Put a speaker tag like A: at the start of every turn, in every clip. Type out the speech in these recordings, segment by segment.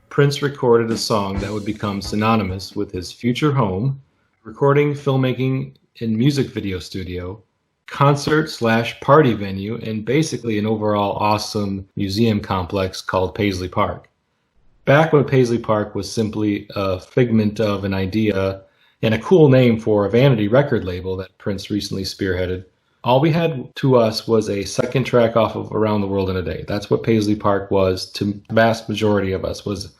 A: Prince recorded a song that would become synonymous with his future home, recording, filmmaking, and music video studio, concert/party venue, and basically an overall awesome museum complex called Paisley Park. Back when Paisley Park was simply a figment of an idea and a cool name for a vanity record label that Prince recently spearheaded, all we had to us was a second track off of Around the World in a Day. That's what Paisley Park was to the vast majority of us, was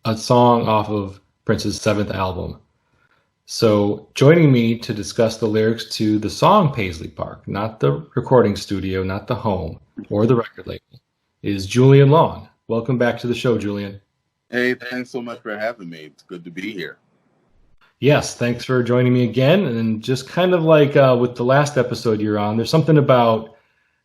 A: a song off of Prince's seventh album. So joining me to discuss the lyrics to the song Paisley Park, not the recording studio, not the home or the record label, is Julian Long. Welcome back to the show, Julian.
B: Hey, thanks so much for having me. It's good to be here.
A: Yes, thanks for joining me again. And just kind of like with the last episode you're on, there's something about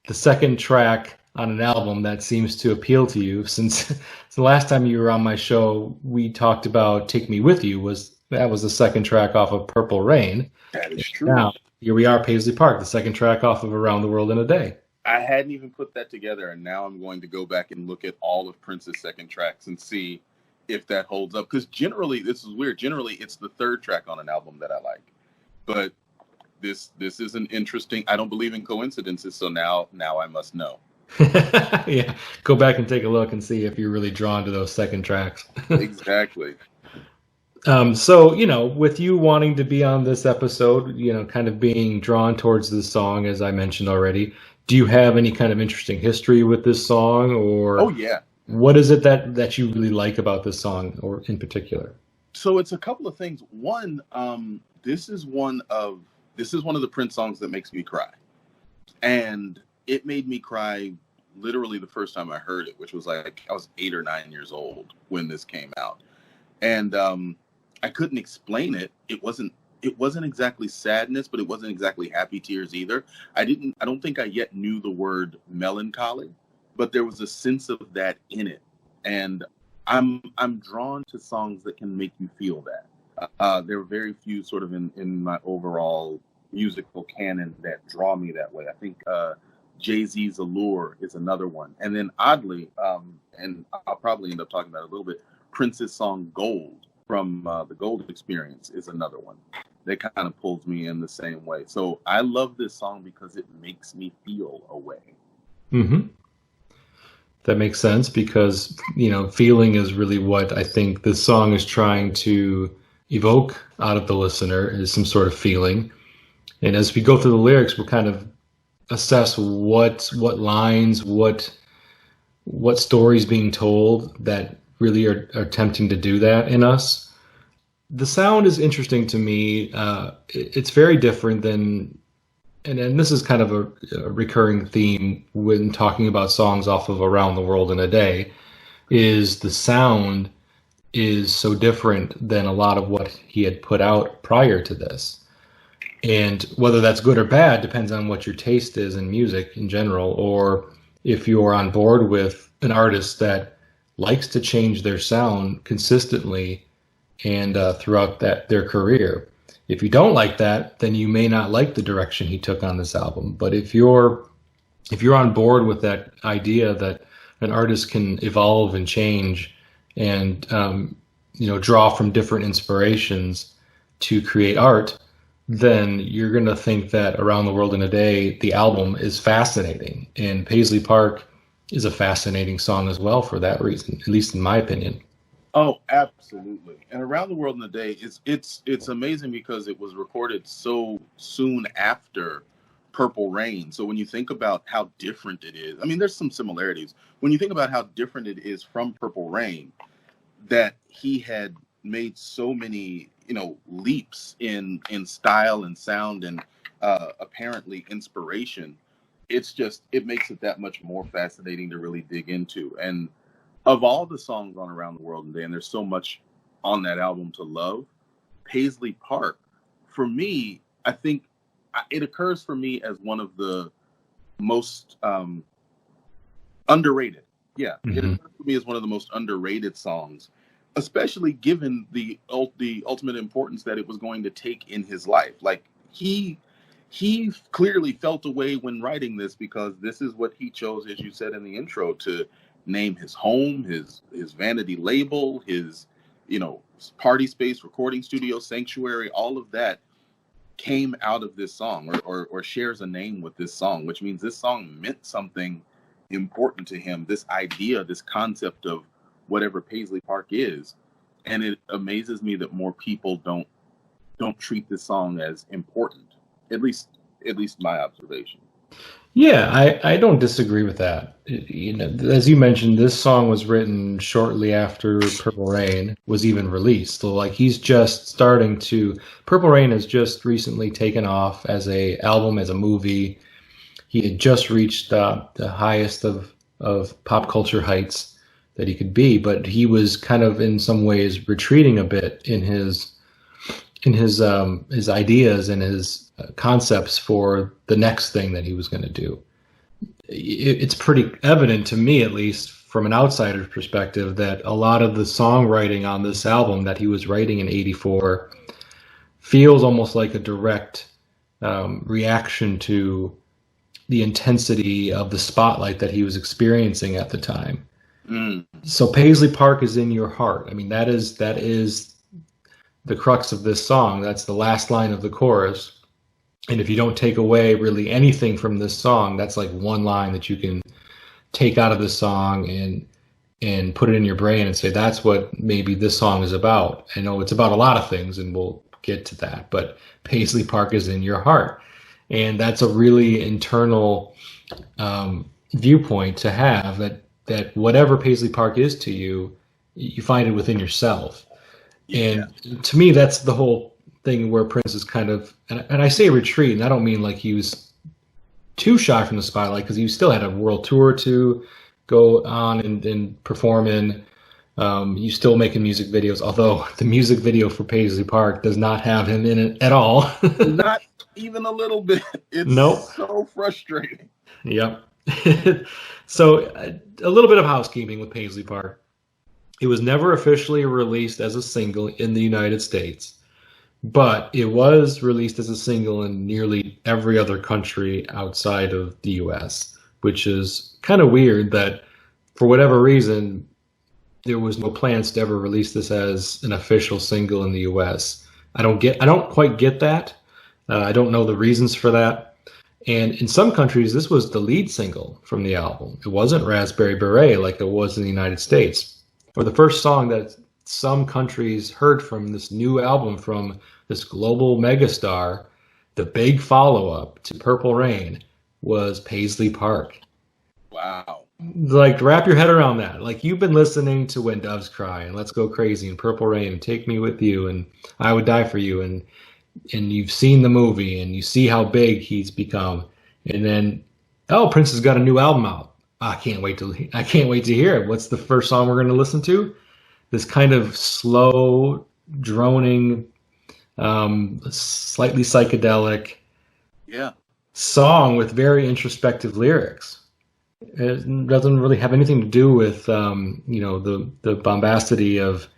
A: the second track on an album that seems to appeal to you. Since the last time you were on my show, we talked about Take Me With You. That was the second track off of Purple Rain.
B: That is true.
A: Now, here we are, Paisley Park, the second track off of Around the World in a Day.
B: I hadn't even put that together, and now I'm going to go back and look at all of Prince's second tracks and see if that holds up. Because generally, this is weird, generally it's the third track on an album that I like. But this is an interesting, I don't believe in coincidences, so now I must know.
A: Yeah, go back and take a look and see if you're really drawn to those second tracks.
B: Exactly.
A: So, with you wanting to be on this episode, kind of being drawn towards this song, as I mentioned already, do you have any kind of interesting history with this song? Or
B: oh, yeah.
A: What is it that you really like about this song, or in particular?
B: So it's a couple of things. One, this is one of the Prince songs that makes me cry. And it made me cry literally the first time I heard it, which was like I was 8 or 9 years old when this came out. And I couldn't explain it. It wasn't exactly sadness, but it wasn't exactly happy tears either. I don't think I yet knew the word melancholy, but there was a sense of that in it. And I'm drawn to songs that can make you feel that. There are very few sort of in my overall musical canon that draw me that way. I think Jay-Z's Allure is another one. And then oddly, and I'll probably end up talking about it a little bit, Prince's song Gold from the Gold Experience is another one that kind of pulls me in the same way. So I love this song because it makes me feel a way.
A: Mm-hmm. That makes sense because, feeling is really what I think this song is trying to evoke out of the listener, is some sort of feeling. And as we go through the lyrics, we'll kind of assess what lines, what stories being told that really are attempting to do that in us. The sound is interesting to me. It's very different than, and this is kind of a recurring theme when talking about songs off of Around the World in a Day, is the sound is so different than a lot of what he had put out prior to this. And whether that's good or bad depends on what your taste is in music in general, or if you're on board with an artist that likes to change their sound consistently and throughout their career. If you don't like that, then you may not like the direction he took on this album. But if you're on board with that idea that an artist can evolve and change and draw from different inspirations to create art, then you're going to think that Around the World in a Day, the album, is fascinating. And Paisley Park is a fascinating song as well for that reason, at least in my opinion.
B: Oh, absolutely. And Around the World in a Day, it's amazing because it was recorded so soon after Purple Rain. So when you think about how different it is, I mean, there's some similarities. When you think about how different it is from Purple Rain, that he had made so many, leaps in style and sound and apparently inspiration, it makes it that much more fascinating to really dig into. And of all the songs on Around the World in a Day, and there's so much on that album to love. Paisley Park, for me, I think it occurs for me as one of the most underrated. Yeah, it
A: Hmm.
B: occurs for me as one of the most underrated songs, especially given the ultimate importance that it was going to take in his life. Like he clearly felt a way when writing this, because this is what he chose, as you said in the intro, to name his home, his vanity label, his, party space, recording studio, sanctuary. All of that came out of this song, or shares a name with this song, which means this song meant something important to him. This idea, this concept of whatever Paisley Park is. And it amazes me that more people don't treat this song as important. At least my observation.
A: Yeah, I don't disagree with that. As you mentioned, this song was written shortly after Purple Rain was even released. So like he's just starting to Purple Rain has just recently taken off as a album, as a movie. He had just reached the highest of pop culture heights that he could be, but he was kind of in some ways retreating a bit in his ideas and his concepts for the next thing that he was going to do. It's pretty evident to me, at least from an outsider's perspective, that a lot of the songwriting on this album that he was writing in '84 feels almost like a direct reaction to the intensity of the spotlight that he was experiencing at the time.
B: Mm.
A: So Paisley Park is in your heart. I mean, that is the crux of this song. That's the last line of the chorus. And if you don't take away really anything from this song, that's like one line that you can take out of the song and put it in your brain and say that's what maybe this song is about. I know it's about a lot of things, and we'll get to that, but Paisley Park is in your heart. And that's a really internal viewpoint to have, that whatever Paisley Park is to you, you find it within yourself.
B: Yeah.
A: And to me, that's the whole thing where Prince is kind of, and I say retreat, and I don't mean like he was too shy from the spotlight, because he still had a world tour to go on and perform in. He's still making music videos, although the music video for Paisley Park does not have him in it at all.
B: Not even a little bit. It's
A: Nope.
B: so frustrating.
A: Yep. So a little bit of housekeeping with Paisley Park. It was never officially released as a single in the United States, but it was released as a single in nearly every other country outside of the US, which is kind of weird that for whatever reason, there was no plans to ever release this as an official single in the US. I don't quite get that. I don't know the reasons for that. And in some countries, this was the lead single from the album. It wasn't Raspberry Beret like it was in the United States. Or the first song that some countries heard from this new album from this global megastar, the big follow-up to Purple Rain, was Paisley Park.
B: Wow.
A: Like, wrap your head around that. Like, you've been listening to When Doves Cry and Let's Go Crazy and Purple Rain and Take Me With You and I Would Die For You, and you've seen the movie and you see how big he's become, and then Prince has got a new album out. I can't wait to hear it. What's the first song we're going to listen to? This kind of slow, droning, slightly psychedelic,
B: Yeah.
A: song with very introspective lyrics. It doesn't really have anything to do with the bombacity of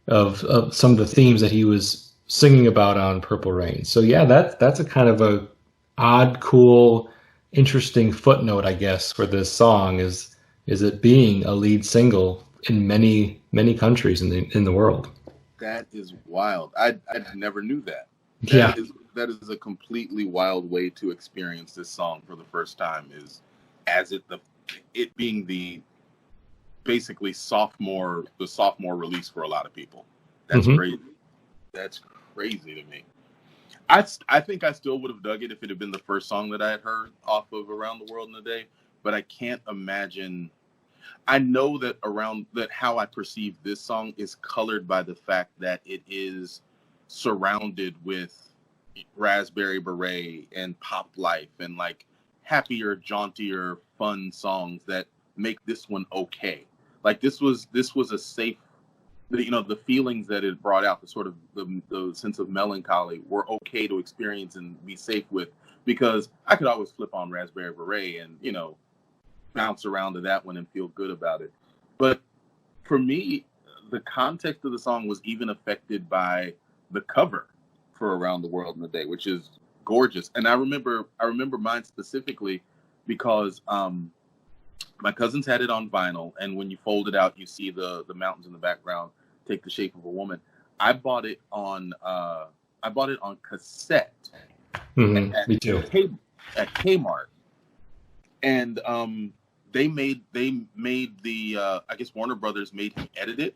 A: some of the themes that he was singing about on Purple Rain. So yeah, that's a kind of a odd, cool, interesting footnote, I guess, for this song is it being a lead single in many countries in the world.
B: That is wild. I never knew that.
A: Yeah.
B: That is a completely wild way to experience this song for the first time, is as it being the basically sophomore release for a lot of people. That's crazy. That's crazy to me. I think I still would have dug it if it had been the first song that I had heard off of Around the World in a Day, but I can't imagine. I know that how I perceive this song is colored by the fact that it is surrounded with Raspberry Beret and Pop Life and like happier, jauntier, fun songs that make this one okay. Like this was a safe the feelings that it brought out, the sort of the sense of melancholy, were okay to experience and be safe with, because I could always flip on Raspberry Beret and bounce around to that one and feel good about it. But for me, the context of the song was even affected by the cover for Around the World in a Day, which is gorgeous. And I remember mine specifically because my cousins had it on vinyl, and when you fold it out, you see the mountains in the background take the shape of a woman. I bought it on cassette.
A: Me too.
B: At Kmart, and they made the I guess Warner Brothers made him edit it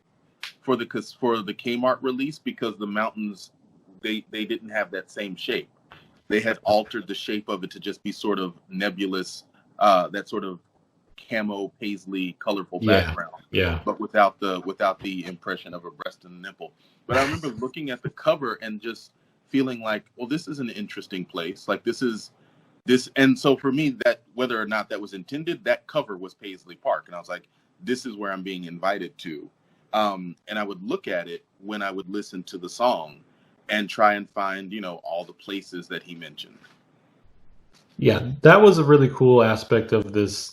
B: for the Kmart release, because the mountains, they didn't have that same shape. They had altered the shape of it to just be sort of nebulous, that sort of camo paisley colorful background, but without the impression of a breast and a nipple. But I remember looking at the cover and just feeling like, well, this is an interesting place. Like this. And so for me, that whether or not that was intended, that cover was Paisley Park. And I was like, this is where I'm being invited to. And I would look at it when I would listen to the song and try and find, all the places that he mentioned.
A: Yeah, that was a really cool aspect of this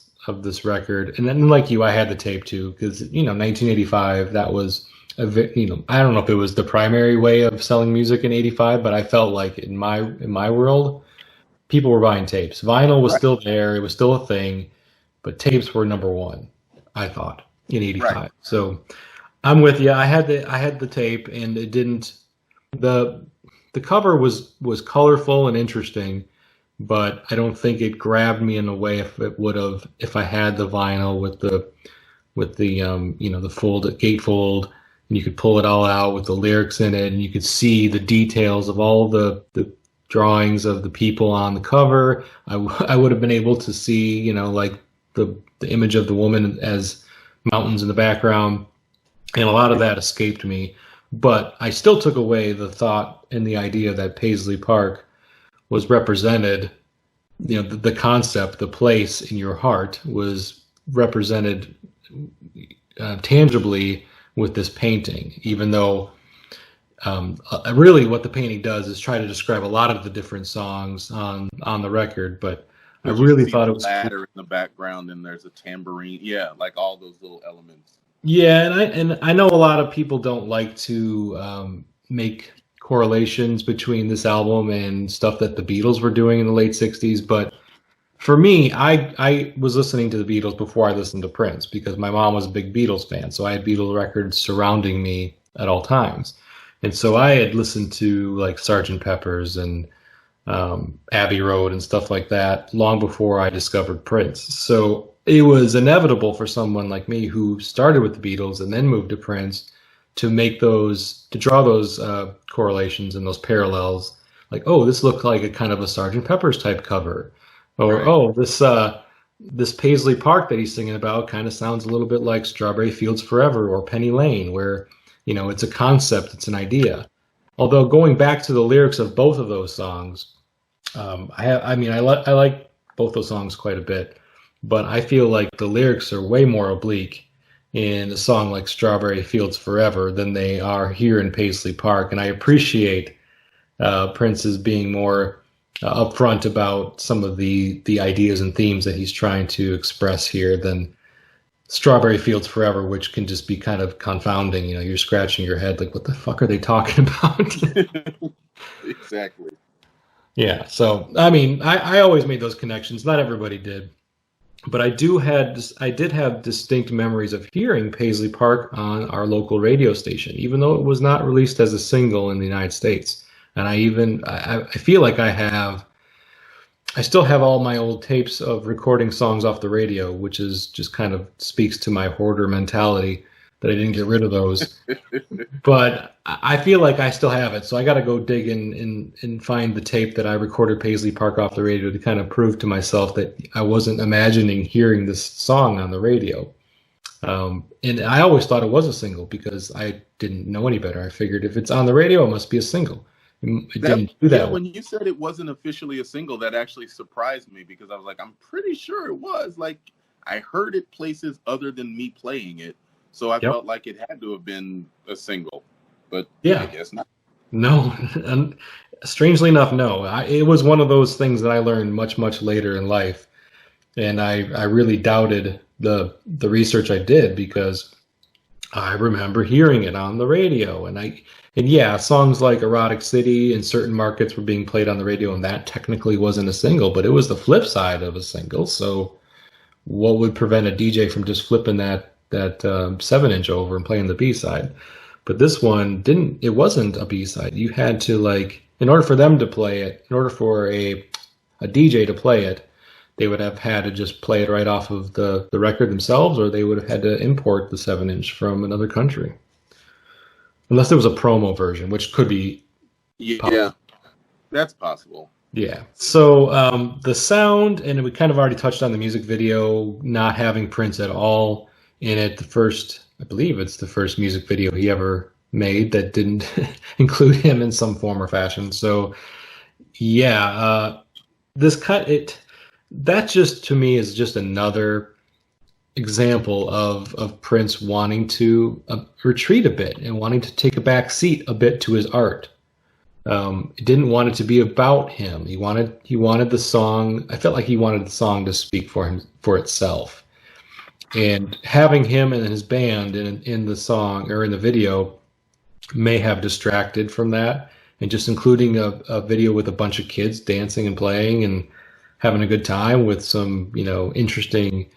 A: record. And then, like you, I had the tape too, because 1985, that was I don't know if it was the primary way of selling music in '85, but I felt like in my world, people were buying tapes. Vinyl was still there; it was still a thing, but tapes were number one, I thought, in '85. Right. So I'm with you. I had the tape, and it didn't. The cover was colorful and interesting, but I don't think it grabbed me in a way if it would have if I had the vinyl with the the gatefold, and you could pull it all out with the lyrics in it, and you could see the details of all the drawings of the people on the cover. I would have been able to see like the image of the woman as mountains in the background, and a lot of that escaped me. But I still took away the thought and the idea that Paisley Park was represented, the concept, the place in your heart was represented tangibly with this painting, even though really what the painting does is try to describe a lot of the different songs on the record. But I really thought it was
B: ladder in the background, and there's a tambourine. Yeah, like all those little elements.
A: Yeah, and I know a lot of people don't like to make correlations between this album and stuff that the Beatles were doing in the late '60s, but for me, I was listening to the Beatles before I listened to Prince, because my mom was a big Beatles fan, so I had Beatles records surrounding me at all times. And so I had listened to like Sgt. Pepper's and Abbey Road and stuff like that long before I discovered Prince. So it was inevitable for someone like me who started with the Beatles and then moved to Prince to draw those correlations and those parallels. Like, oh, this looked like a kind of a Sgt. Pepper's type cover. Or, right. Oh, this Paisley Park that he's singing about kind of sounds a little bit like Strawberry Fields Forever or Penny Lane, where, it's a concept, it's an idea. Although going back to the lyrics of both of those songs, I like both those songs quite a bit, but I feel like the lyrics are way more oblique in a song like Strawberry Fields Forever than they are here in Paisley Park. And I appreciate Prince's being more upfront about some of the ideas and themes that he's trying to express here than Strawberry Fields Forever, which can just be kind of confounding. You're scratching your head like, what the fuck are they talking about?
B: Exactly.
A: Yeah. So, I always made those connections. Not everybody did. But I did have distinct memories of hearing Paisley Park on our local radio station, even though it was not released as a single in the United States. And I feel like I still have all my old tapes of recording songs off the radio, which is just kind of speaks to my hoarder mentality that I didn't get rid of those. But I feel like I still have it. So I got to go dig in and find the tape that I recorded Paisley Park off the radio to kind of prove to myself that I wasn't imagining hearing this song on the radio. And I always thought it was a single because I didn't know any better. I figured if it's on the radio, it must be a single. It didn't do that.
B: When you said it wasn't officially a single, that actually surprised me, because I was like, I'm pretty sure it was. Like, I heard it places other than me playing it, So I
A: Yep.
B: felt like it had to have been a single, but
A: Yeah.
B: I guess not.
A: No, and strangely enough, no. It was one of those things that I learned much, much later in life, and I really doubted the research I did because I remember hearing it on the radio, and yeah, songs like Erotic City in certain markets were being played on the radio, and that technically wasn't a single, but it was the flip side of a single. So what would prevent a DJ from just flipping that 7 inch over and playing the B side? But this one didn't. It wasn't a B side. You had to like, in order for them to play it, in order for a DJ to play it, they would have had to just play it right off of the record themselves, or they would have had to import the 7 inch from another country, unless there was a promo version, which could be
B: Yeah,
A: possible.
B: that's possible.
A: Yeah. So the sound, and we kind of already touched on the music video not having Prince at all in it. I believe it's the first music video he ever made that didn't include him in some form or fashion. So yeah, that just to me is just another example of Prince wanting to retreat a bit and wanting to take a back seat a bit to his art. Didn't want it to be about him. He wanted the song. I felt like he wanted the song to speak for itself. And having him and his band in the song or in the video may have distracted from that. And just including a video with a bunch of kids dancing and playing and having a good time with some, interesting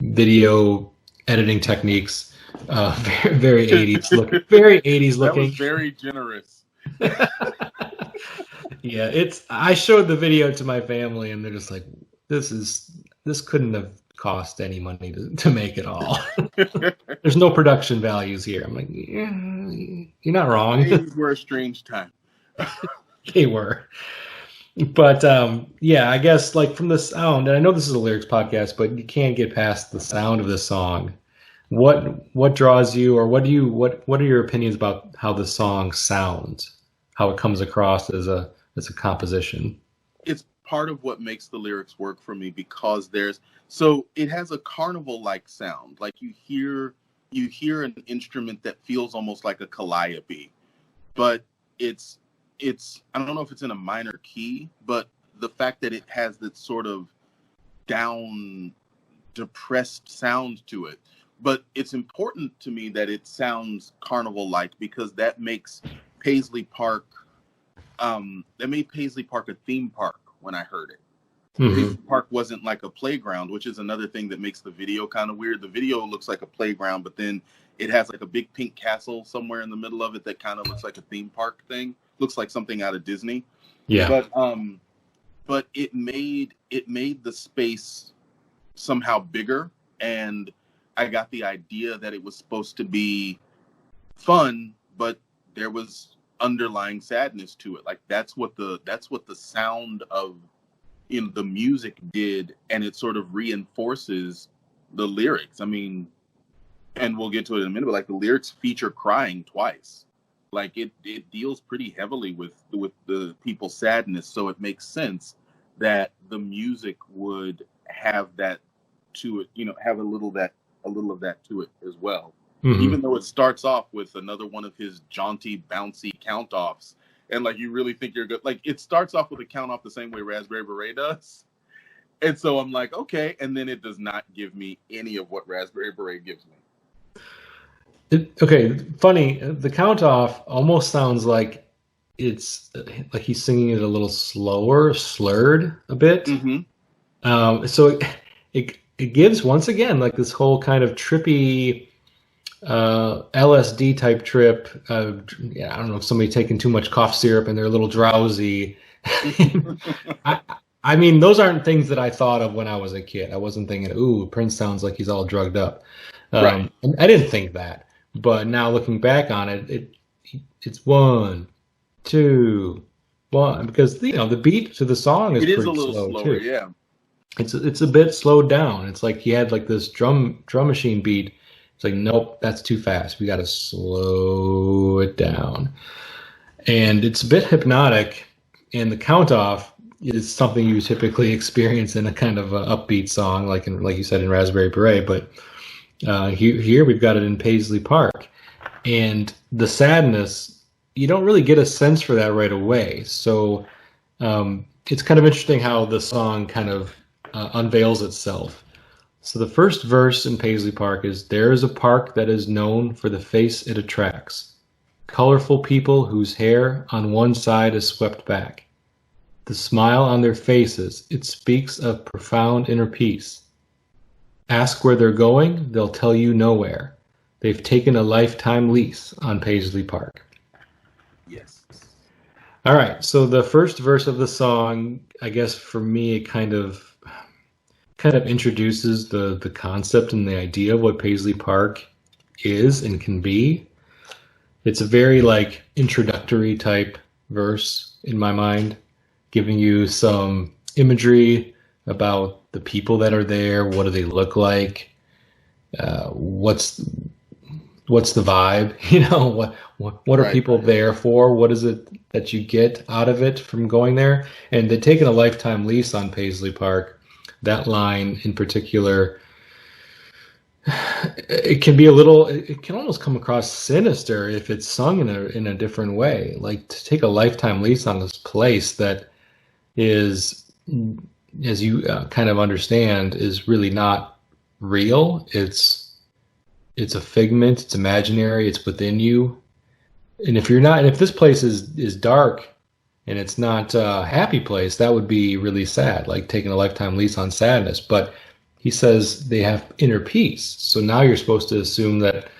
A: video editing techniques. Very, very 80s looking. Very 80s looking.
B: That was very generous.
A: Yeah, I showed the video to my family and they're just like, this couldn't have cost any money to make it all. There's no production values here. I'm like, yeah, you're not wrong.
B: These were a strange time.
A: They were. But yeah, I guess like from the sound, and I know this is a lyrics podcast, but you can't get past the sound of the song. What draws you, or what are your opinions about how the song sounds, how it comes across as a composition?
B: It's part of what makes the lyrics work for me because it has a carnival-like sound. Like you hear an instrument that feels almost like a calliope, but it's I don't know if it's in a minor key, but the fact that it has that sort of down, depressed sound to it. But it's important to me that it sounds carnival-like because that makes Paisley Park made Paisley Park a theme park when I heard it. Mm-hmm. Paisley Park wasn't like a playground, which is another thing that makes the video kind of weird. The video looks like a playground, but then it has like a big pink castle somewhere in the middle of it that kind of looks like a theme park thing. Looks like something out of Disney.
A: Yeah.
B: But it made the space somehow bigger, and I got the idea that it was supposed to be fun, but there was underlying sadness to it. Like that's what the sound of the music did, and it sort of reinforces the lyrics. I mean, and we'll get to it in a minute, but like the lyrics feature crying twice. Like it deals pretty heavily with the people's sadness, so it makes sense that the music would have that to it, have a little of that to it as well. Mm-hmm. Even though it starts off with another one of his jaunty, bouncy count-offs, and like you really think you're good. Like it starts off with a count-off the same way Raspberry Beret does, and so I'm like, okay, and then it does not give me any of what Raspberry Beret gives me.
A: Okay, funny. The count-off almost sounds like it's like he's singing it a little slower, slurred a bit.
B: Mm-hmm.
A: So it gives once again like this whole kind of trippy LSD type trip. I don't know, somebody taking too much cough syrup and they're a little drowsy. I mean, those aren't things that I thought of when I was a kid. I wasn't thinking, "Ooh, Prince sounds like he's all drugged up."
B: Right.
A: I didn't think that. But now looking back on it, it's 1, 2, 1, because the beat to the song is pretty
B: a little
A: slow
B: slower,
A: too.
B: Yeah.
A: It's a bit slowed down. It's like he had like this drum machine beat. It's like, nope, that's too fast. We got to slow it down. And it's a bit hypnotic. And the count off is something you typically experience in a kind of a upbeat song, like you said in Raspberry Beret. But Here we've got it in Paisley Park. And the sadness, you don't really get a sense for that right away. So it's kind of interesting how the song kind of unveils itself. So the first verse in Paisley Park is, "There is a park that is known for the face it attracts. Colorful people whose hair on one side is swept back. The smile on their faces, it speaks of profound inner peace. Ask where they're going, they'll tell you nowhere. They've taken a lifetime lease on Paisley Park."
B: Yes.
A: All right, so the first verse of the song, I guess for me, it kind of introduces the concept and the idea of what Paisley Park is and can be. It's a very like introductory type verse in my mind, giving you some imagery about the people that are there. What do they look like? What's the vibe? You know, what are people there for? What is it that you get out of it from going there? And they've taken a lifetime lease on Paisley Park. That line in particular, it can almost come across sinister if it's sung in a different way. Like, to take a lifetime lease on this place that is, as you kind of understand, is really not real. It's a figment. It's imaginary. It's within you. And if this place is dark and it's not a happy place, that would be really sad, like taking a lifetime lease on sadness. But he says they have inner peace. So now you're supposed to assume that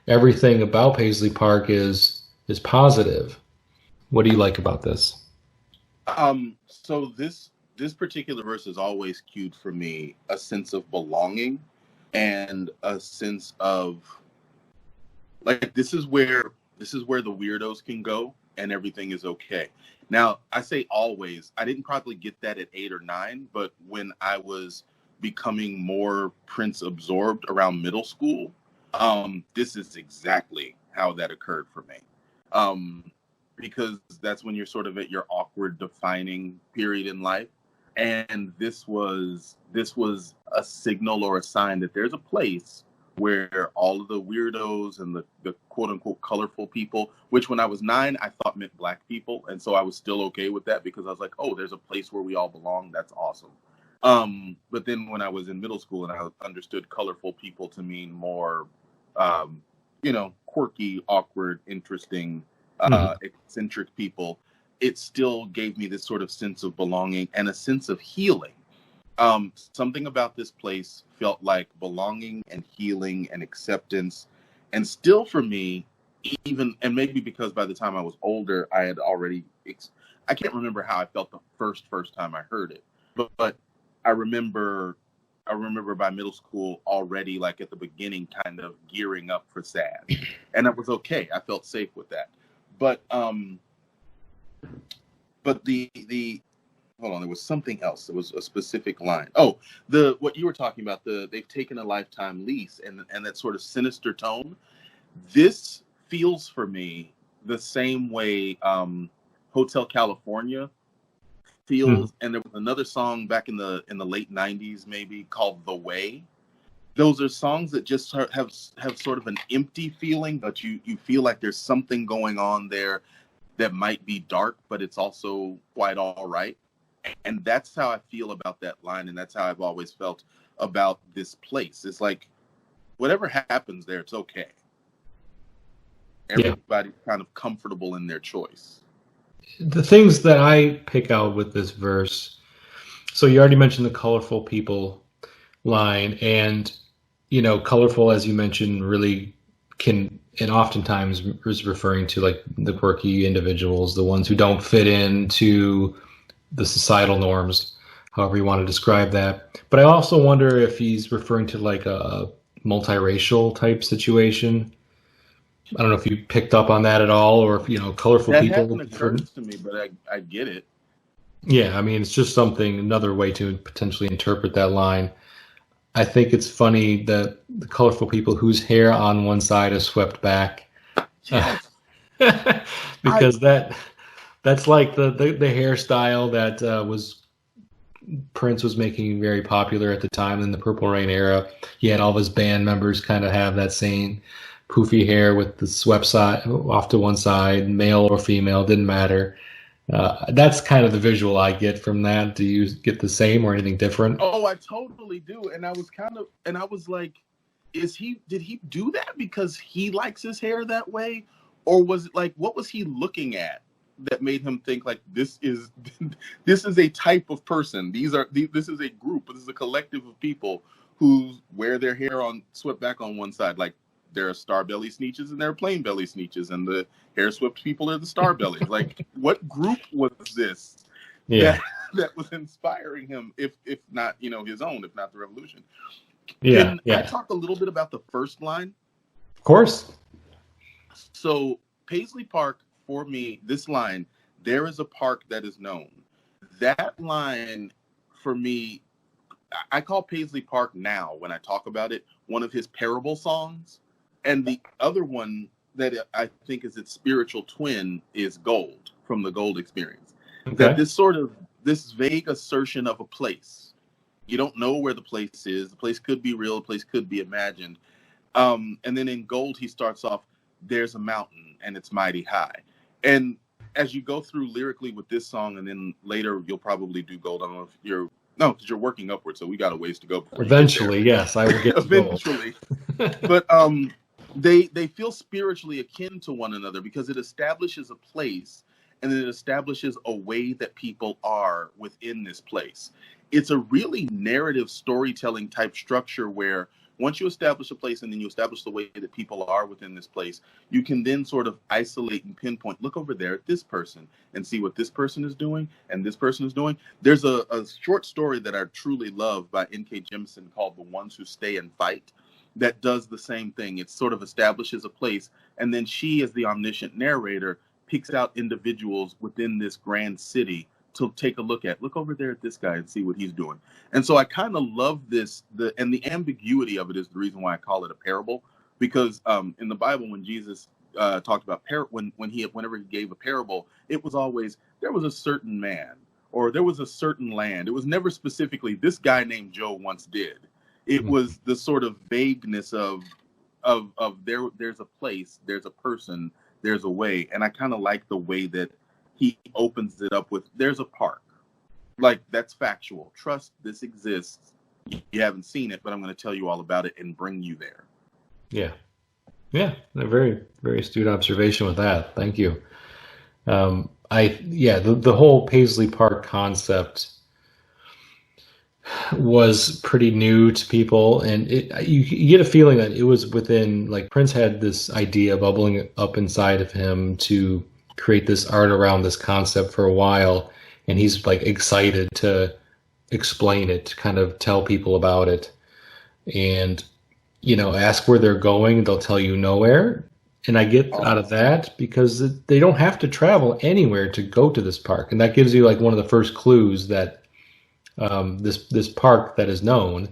A: everything about Paisley Park is positive. What do you like about this?
B: So this particular verse has always cued for me a sense of belonging and a sense of like this is where the weirdos can go and everything is okay. Now, I say always, I didn't probably get that at 8 or 9, but when I was becoming more Prince absorbed around middle school, this is exactly how that occurred for me. Because that's when you're sort of at your awkward defining period in life. And this was a signal or a sign that there's a place where all of the weirdos and the quote unquote colorful people, which when I was 9, I thought meant black people. And so I was still okay with that because I was like, oh, there's a place where we all belong. That's awesome. But then when I was in middle school and I understood colorful people to mean more, quirky, awkward, interesting, eccentric people, it still gave me this sort of sense of belonging and a sense of healing. Something about this place felt like belonging and healing and acceptance. And still for me, even, and maybe because by the time I was older, I had already, I can't remember how I felt the first time I heard it, but I remember by middle school already, like at the beginning, kind of gearing up for sad. And that was okay. I felt safe with that. But the hold on, there was something else. There was a specific line. Oh, what you were talking about, they've taken a lifetime lease and that sort of sinister tone. This feels for me the same way Hotel California feels. And there was another song back in the late 90s maybe called The Way. Those are songs that just have sort of an empty feeling, but you feel like there's something going on there that might be dark, but it's also quite all right. And that's how I feel about that line, and that's how I've always felt about this place. It's like, whatever happens there, it's okay. Everybody's kind of comfortable in their choice.
A: The things that I pick out with this verse, so you already mentioned the colorful people line, and, colorful, as you mentioned, really can, and oftentimes is referring to like the quirky individuals, the ones who don't fit into the societal norms, however you want to describe that. But I also wonder if he's referring to like a multiracial type situation. I don't know if you picked up on that at all, or if, colorful
B: that
A: people.
B: That hasn't occurred to me, but I get it.
A: Yeah, I mean, it's just another way to potentially interpret that line. I think it's funny that the colorful people whose hair on one side is swept back.
B: Yes.
A: Because that's like the hairstyle that was Prince was making very popular at the time in the Purple Rain era. He had all of his band members kind of have that same poofy hair with the swept side off to one side, male or female, didn't matter. That's kind of the visual I get from that. Do you get the same or anything different?
B: Oh, I totally do. And I was like, did he do that because he likes his hair that way? Or was it like, what was he looking at that made him think like this is a type of person? This is a group, this is a collective of people who wear their hair on swept back on one side. Like there are star belly sneeches and there are plain belly sneeches, and the hair swept people are the star bellies. Like what group was this?
A: Yeah.
B: That was inspiring him, if not, his own, if not the revolution.
A: Yeah.
B: Can I talk a little bit about the first line?
A: Of course.
B: So Paisley Park, for me, this line, there is a park that is known. That line, for me, I call Paisley Park now, when I talk about it, one of his parable songs. And the other one that I think is its spiritual twin is Gold, from the Gold Experience. Okay. That this vague assertion of a place. You don't know where the place is. The place could be real. The place could be imagined. And then in Gold, he starts off, there's a mountain and it's mighty high. And as you go through lyrically with this song, and then later you'll probably do Gold. I don't know if because you're working upward, so we got a ways to go.
A: Eventually, yes, I will get to
B: eventually. But they feel spiritually akin to one another because it establishes a place, and then it establishes a way that people are within this place. It's a really narrative storytelling type structure where once you establish a place and then you establish the way that people are within this place, you can then sort of isolate and pinpoint, look over there at this person and see what this person is doing and this person is doing. There's a short story that I truly love by N.K. Jemisin called The Ones Who Stay and Fight that does the same thing. It sort of establishes a place, and then she, as the omniscient narrator, picks out individuals within this grand city to take a look over there at this guy and see what he's doing. And so I kind of love this, and the ambiguity of it is the reason why I call it a parable, because in the Bible, when Jesus talked about whenever he gave a parable, it was always, there was a certain man or there was a certain land. It was never specifically this guy named Joe once did. It was the sort of vagueness of there's a place, there's a person, there's a way. And I kind of like the way that he opens it up with, there's a park. Like, that's factual. Trust this exists. You haven't seen it, but I'm going to tell you all about it and bring you there.
A: Yeah. Yeah. A very, very astute observation with that. Thank you. The whole Paisley Park concept was pretty new to people, and you get a feeling that it was within, like, Prince had this idea bubbling up inside of him to create this art around this concept for a while, and he's like excited to explain it, to kind of tell people about it, and ask where they're going, they'll tell you nowhere. And I get out of that because they don't have to travel anywhere to go to this park, and that gives you like one of the first clues that this park that is known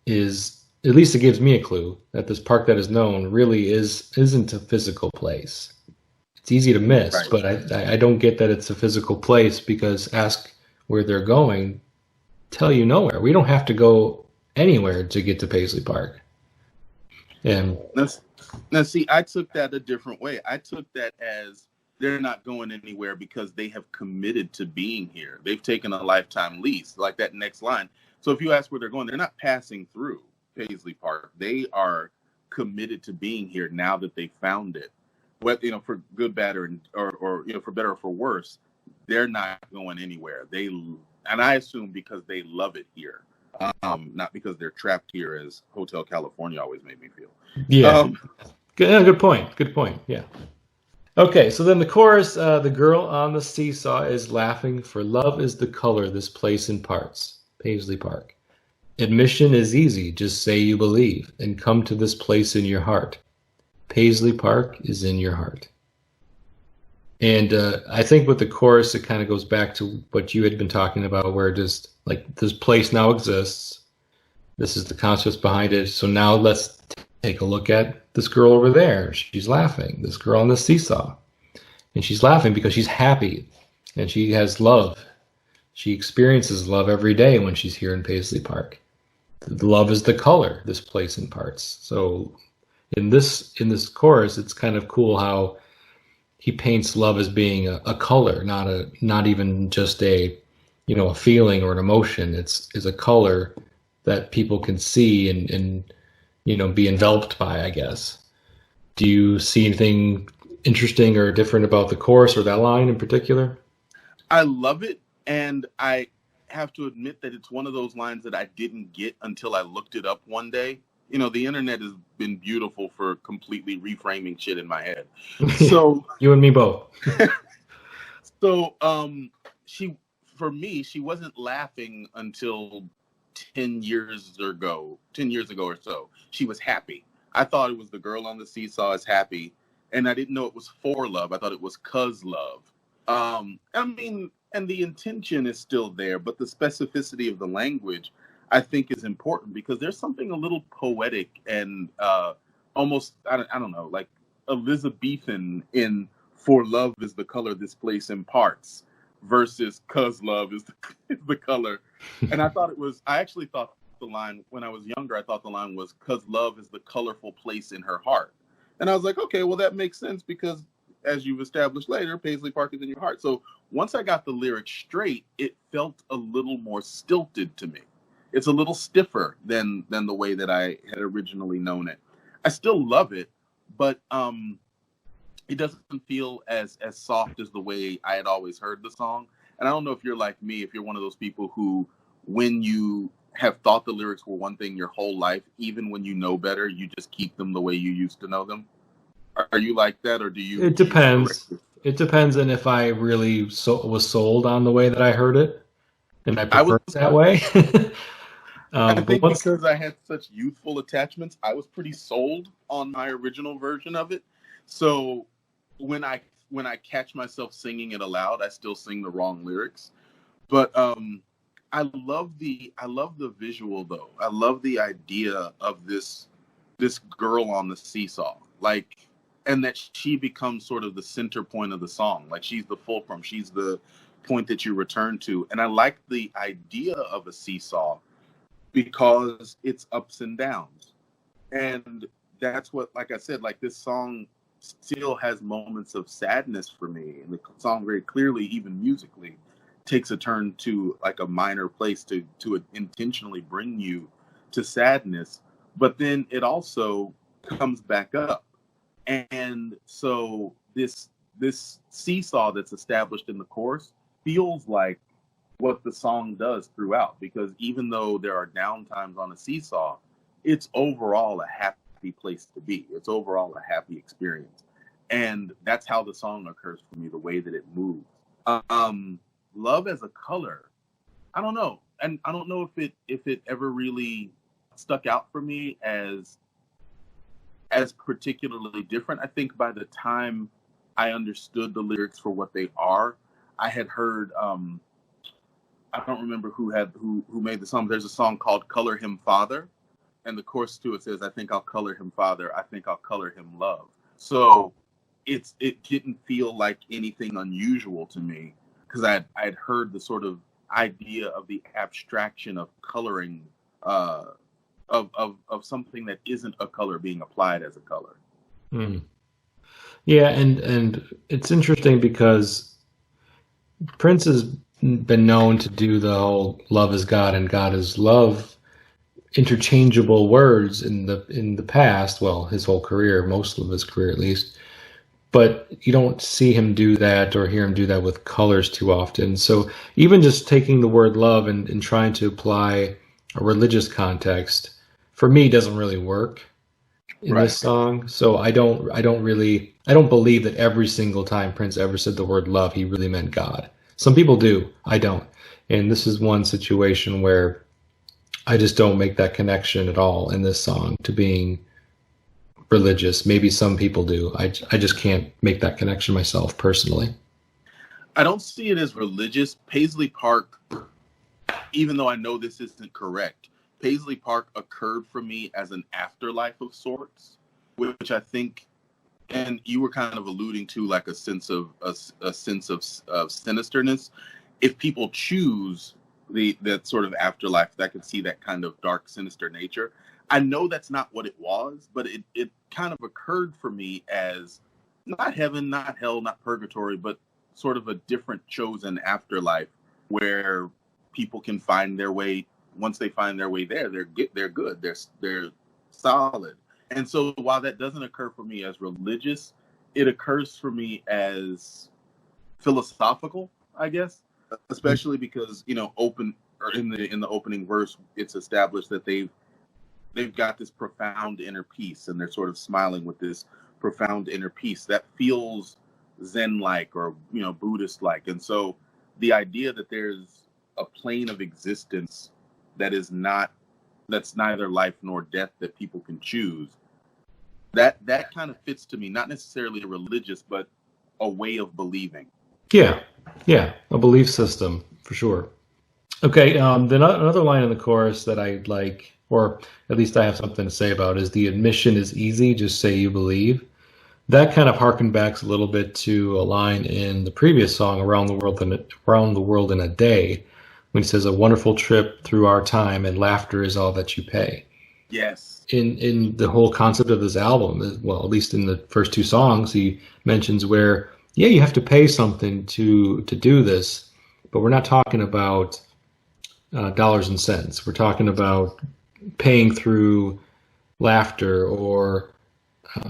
A: is, at least it gives me a clue that this park that is known really isn't a physical place. It's easy to miss, right. But I don't get that it's a physical place, because ask where they're going, tell you nowhere. We don't have to go anywhere to get to Paisley Park. And
B: now see, I took that a different way. I took that as they're not going anywhere because they have committed to being here. They've taken a lifetime lease, like that next line. So if you ask where they're going, they're not passing through Paisley Park. They are committed to being here now that they found it. Whether, for good, bad, or for better or for worse, they're not going anywhere. And I assume because they love it here, not because they're trapped here, as Hotel California always made me feel.
A: Yeah. Good point. Good point. Yeah. Okay, so then the chorus, the girl on the seesaw is laughing, for love is the color this place imparts. Paisley Park. Admission is easy, just say you believe, and come to this place in your heart. Paisley Park is in your heart. And I think with the chorus, it kind of goes back to what you had been talking about, where just like this place now exists. This is the concept behind it. So now let's take a look at this girl over there. She's laughing. This girl on the seesaw. And she's laughing because she's happy and she has love. She experiences love every day when she's here in Paisley Park. Love is the color this place imparts. So in this chorus, it's kind of cool how he paints love as being a color, not even just a feeling or an emotion. It's is a color that people can see and be enveloped by, I guess. Do you see anything interesting or different about the chorus or that line in particular?
B: I love it, and I have to admit that it's one of those lines that I didn't get until I looked it up one day. The internet has been beautiful for completely reframing shit in my head. So,
A: You and me both.
B: so she, for me, she wasn't laughing until 10 years ago or so. She was happy. I thought it was the girl on the seesaw is happy, and I didn't know it was for love. I thought it was 'cause love. I mean, and the intention is still there, but the specificity of the language, I think, is important because there's something a little poetic and almost, I don't know, like Elizabethan in "For love is the color this place imparts" versus "'cause love is is the color. And I actually thought the line, when I was younger, I thought the line was "'cause love is the colorful place in her heart." And I was like, okay, well, that makes sense because, as you've established later, Paisley Park is in your heart. So once I got the lyrics straight, it felt a little more stilted to me. It's a little stiffer than the way that I had originally known it. I still love it, but it doesn't feel as soft as the way I had always heard the song. And I don't know if you're like me, if you're one of those people who, when you have thought the lyrics were one thing your whole life, even when you know better, you just keep them the way you used to know them. Are you like that, or
A: It
B: do you correct
A: depends.
B: it?
A: It depends on if I really was sold on the way that I heard it, and I
B: I was
A: prefer it that way.
B: I
A: But
B: think
A: once,
B: because I had such youthful attachments, I was pretty sold on my original version of it. So when I catch myself singing it aloud, I still sing the wrong lyrics. But I love the visual though. I love the idea of this girl on the seesaw. Like, and that she becomes sort of the center point of the song. Like, she's the fulcrum, she's the point that you return to. And I like the idea of a seesaw because it's ups and downs. And that's what, like I said, like this song still has moments of sadness for me. And the song very clearly, even musically, takes a turn to like a minor place to intentionally bring you to sadness. But then it also comes back up. And so this seesaw that's established in the chorus feels like what the song does throughout, because even though there are down times on a seesaw, it's overall a happy place to be. It's overall a happy experience. And that's how the song occurs for me, the way that it moves. Um, Love as a color, I don't know. And I don't know if it ever really stuck out for me as particularly different. I think by the time I understood the lyrics for what they are, I had heard I don't remember who made the song. There's a song called "Color Him Father," and the chorus to it says, "I think I'll color him father. I think I'll color him love." So it didn't feel like anything unusual to me because I'd heard the sort of idea of the abstraction of coloring of something that isn't a color being applied as a color.
A: hmm. Yeah, and it's interesting because Prince has been known to do the whole "love is God" and "God is love" interchangeable words in the past. Well, his whole career, most of his career at least. But you don't see him do that or hear him do that with colors too often. So even just taking the word love and trying to apply a religious context for me doesn't really work in
B: Right.
A: this song. So I don't believe that every single time Prince ever said the word love, he really meant God. Some people do. I don't. And this is one situation where I just don't make that connection at all in this song to being religious. Maybe some people do. I just can't make that connection myself personally.
B: I don't see it as religious. Paisley Park, even though I know this isn't correct, Paisley Park occurred for me as an afterlife of sorts, which I think, and you were kind of alluding to, like a sense of of sinisterness. if people choose that sort of afterlife, that could see that kind of dark, sinister nature. I know that's not what it was, but it kind of occurred for me as not heaven, not hell, not purgatory, but sort of a different chosen afterlife where people can find their way. Once they find their way there, they're good, they're solid. And so while that doesn't occur for me as religious, it occurs for me as philosophical, I guess, especially because open or in the opening verse, it's established that they've got this profound inner peace, and they're sort of smiling with this profound inner peace that feels Zen-like or Buddhist-like. And so the idea that there's a plane of existence that's neither life nor death that people can choose, that kind of fits to me, not necessarily a religious, but a way of believing.
A: Yeah, a belief system for sure. Okay, then another line in the chorus that I like, or at least I have something to say about, is the admission is easy, just say you believe. That kind of harkened back a little bit to a line in the previous song, Around the World in a Day, when he says, a wonderful trip through our time and laughter is all that you pay.
B: Yes.
A: In the whole concept of this album, well, at least in the first two songs, he mentions where, yeah, you have to pay something to do this, but we're not talking about dollars and cents. We're talking about paying through laughter or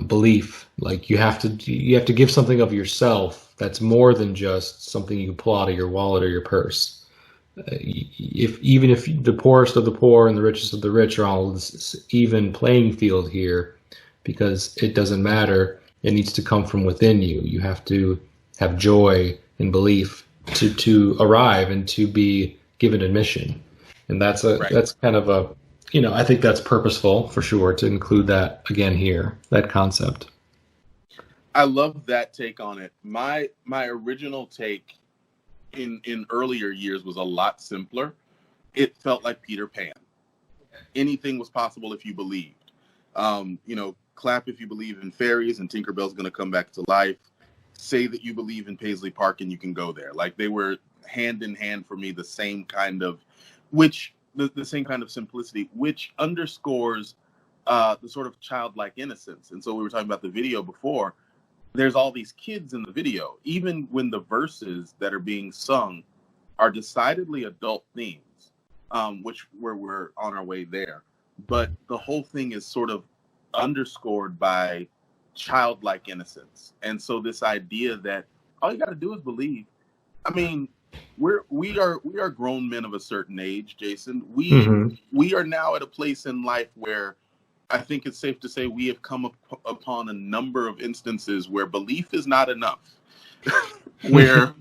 A: belief. Like you have to give something of yourself that's more than just something you can pull out of your wallet or your purse. Even if the poorest of the poor and the richest of the rich are all this even playing field here, because it doesn't matter. It needs to come from within you. You have to have joy and belief to arrive and to be given admission. And that's kind of a, I think that's purposeful for sure to include that again here, that concept.
B: I love that take on it. My original take in earlier years was a lot simpler. It felt like Peter Pan. Anything was possible if you believed. Clap if you believe in fairies and Tinkerbell's going to come back to life. Say that you believe in Paisley Park and you can go there. Like they were hand in hand for me, the same kind of simplicity, which underscores the sort of childlike innocence. And so we were talking about the video before. There's all these kids in the video, even when the verses that are being sung are decidedly adult themes, where we're on our way there. But the whole thing is sort of underscored by childlike innocence. And so this idea that all you got to do is believe. I mean, we are grown men of a certain age, Jason. We are now at a place in life where I think it's safe to say we have come upon a number of instances where belief is not enough, where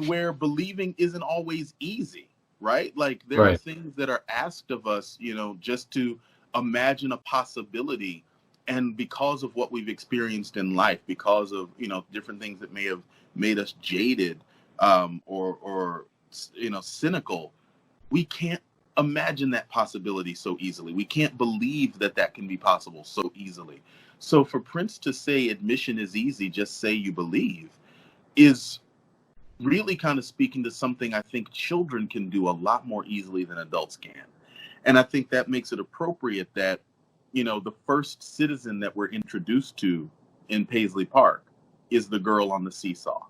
B: where believing isn't always easy, right? Like there are things that are asked of us, just to imagine a possibility. And because of what we've experienced in life, because of, different things that may have made us jaded or cynical, we can't imagine that possibility so easily. We can't believe that can be possible so easily. So for Prince to say admission is easy, just say you believe, is really kind of speaking to something I think children can do a lot more easily than adults can. And I think that makes it appropriate that, the first citizen that we're introduced to in Paisley Park is the girl on the seesaw.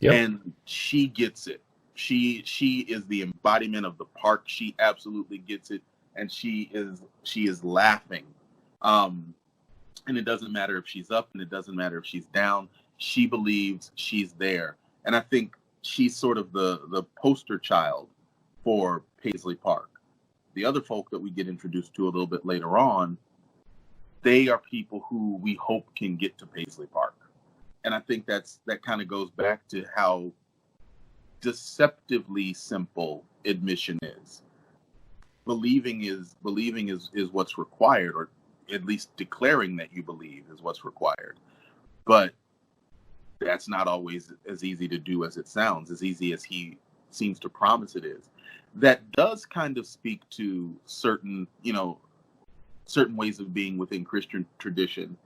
B: Yep. And she gets it. She is the embodiment of the park. She absolutely gets it, and she is laughing. And it doesn't matter if she's up, and it doesn't matter if she's down. She believes, she's there, and I think she's sort of the poster child for Paisley Park. The other folk that we get introduced to a little bit later on, they are people who we hope can get to Paisley Park, and I think that kind of goes back to how deceptively simple admission is. Believing is what's required, or at least declaring that you believe is what's required. But that's not always as easy to do as it sounds, as easy as he seems to promise it is. That does kind of speak to certain ways of being within Christian tradition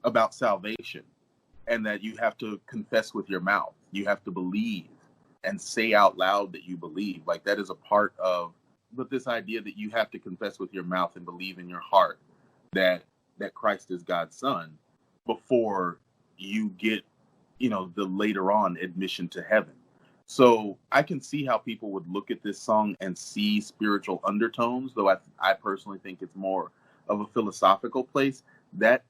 B: about salvation, and that you have to confess with your mouth. You have to believe and say out loud that you believe. Like, that is a part of, but this idea that you have to confess with your mouth and believe in your heart that Christ is God's son before you get, the later on admission to heaven. So I can see how people would look at this song and see spiritual undertones, though I personally think it's more of a philosophical place. That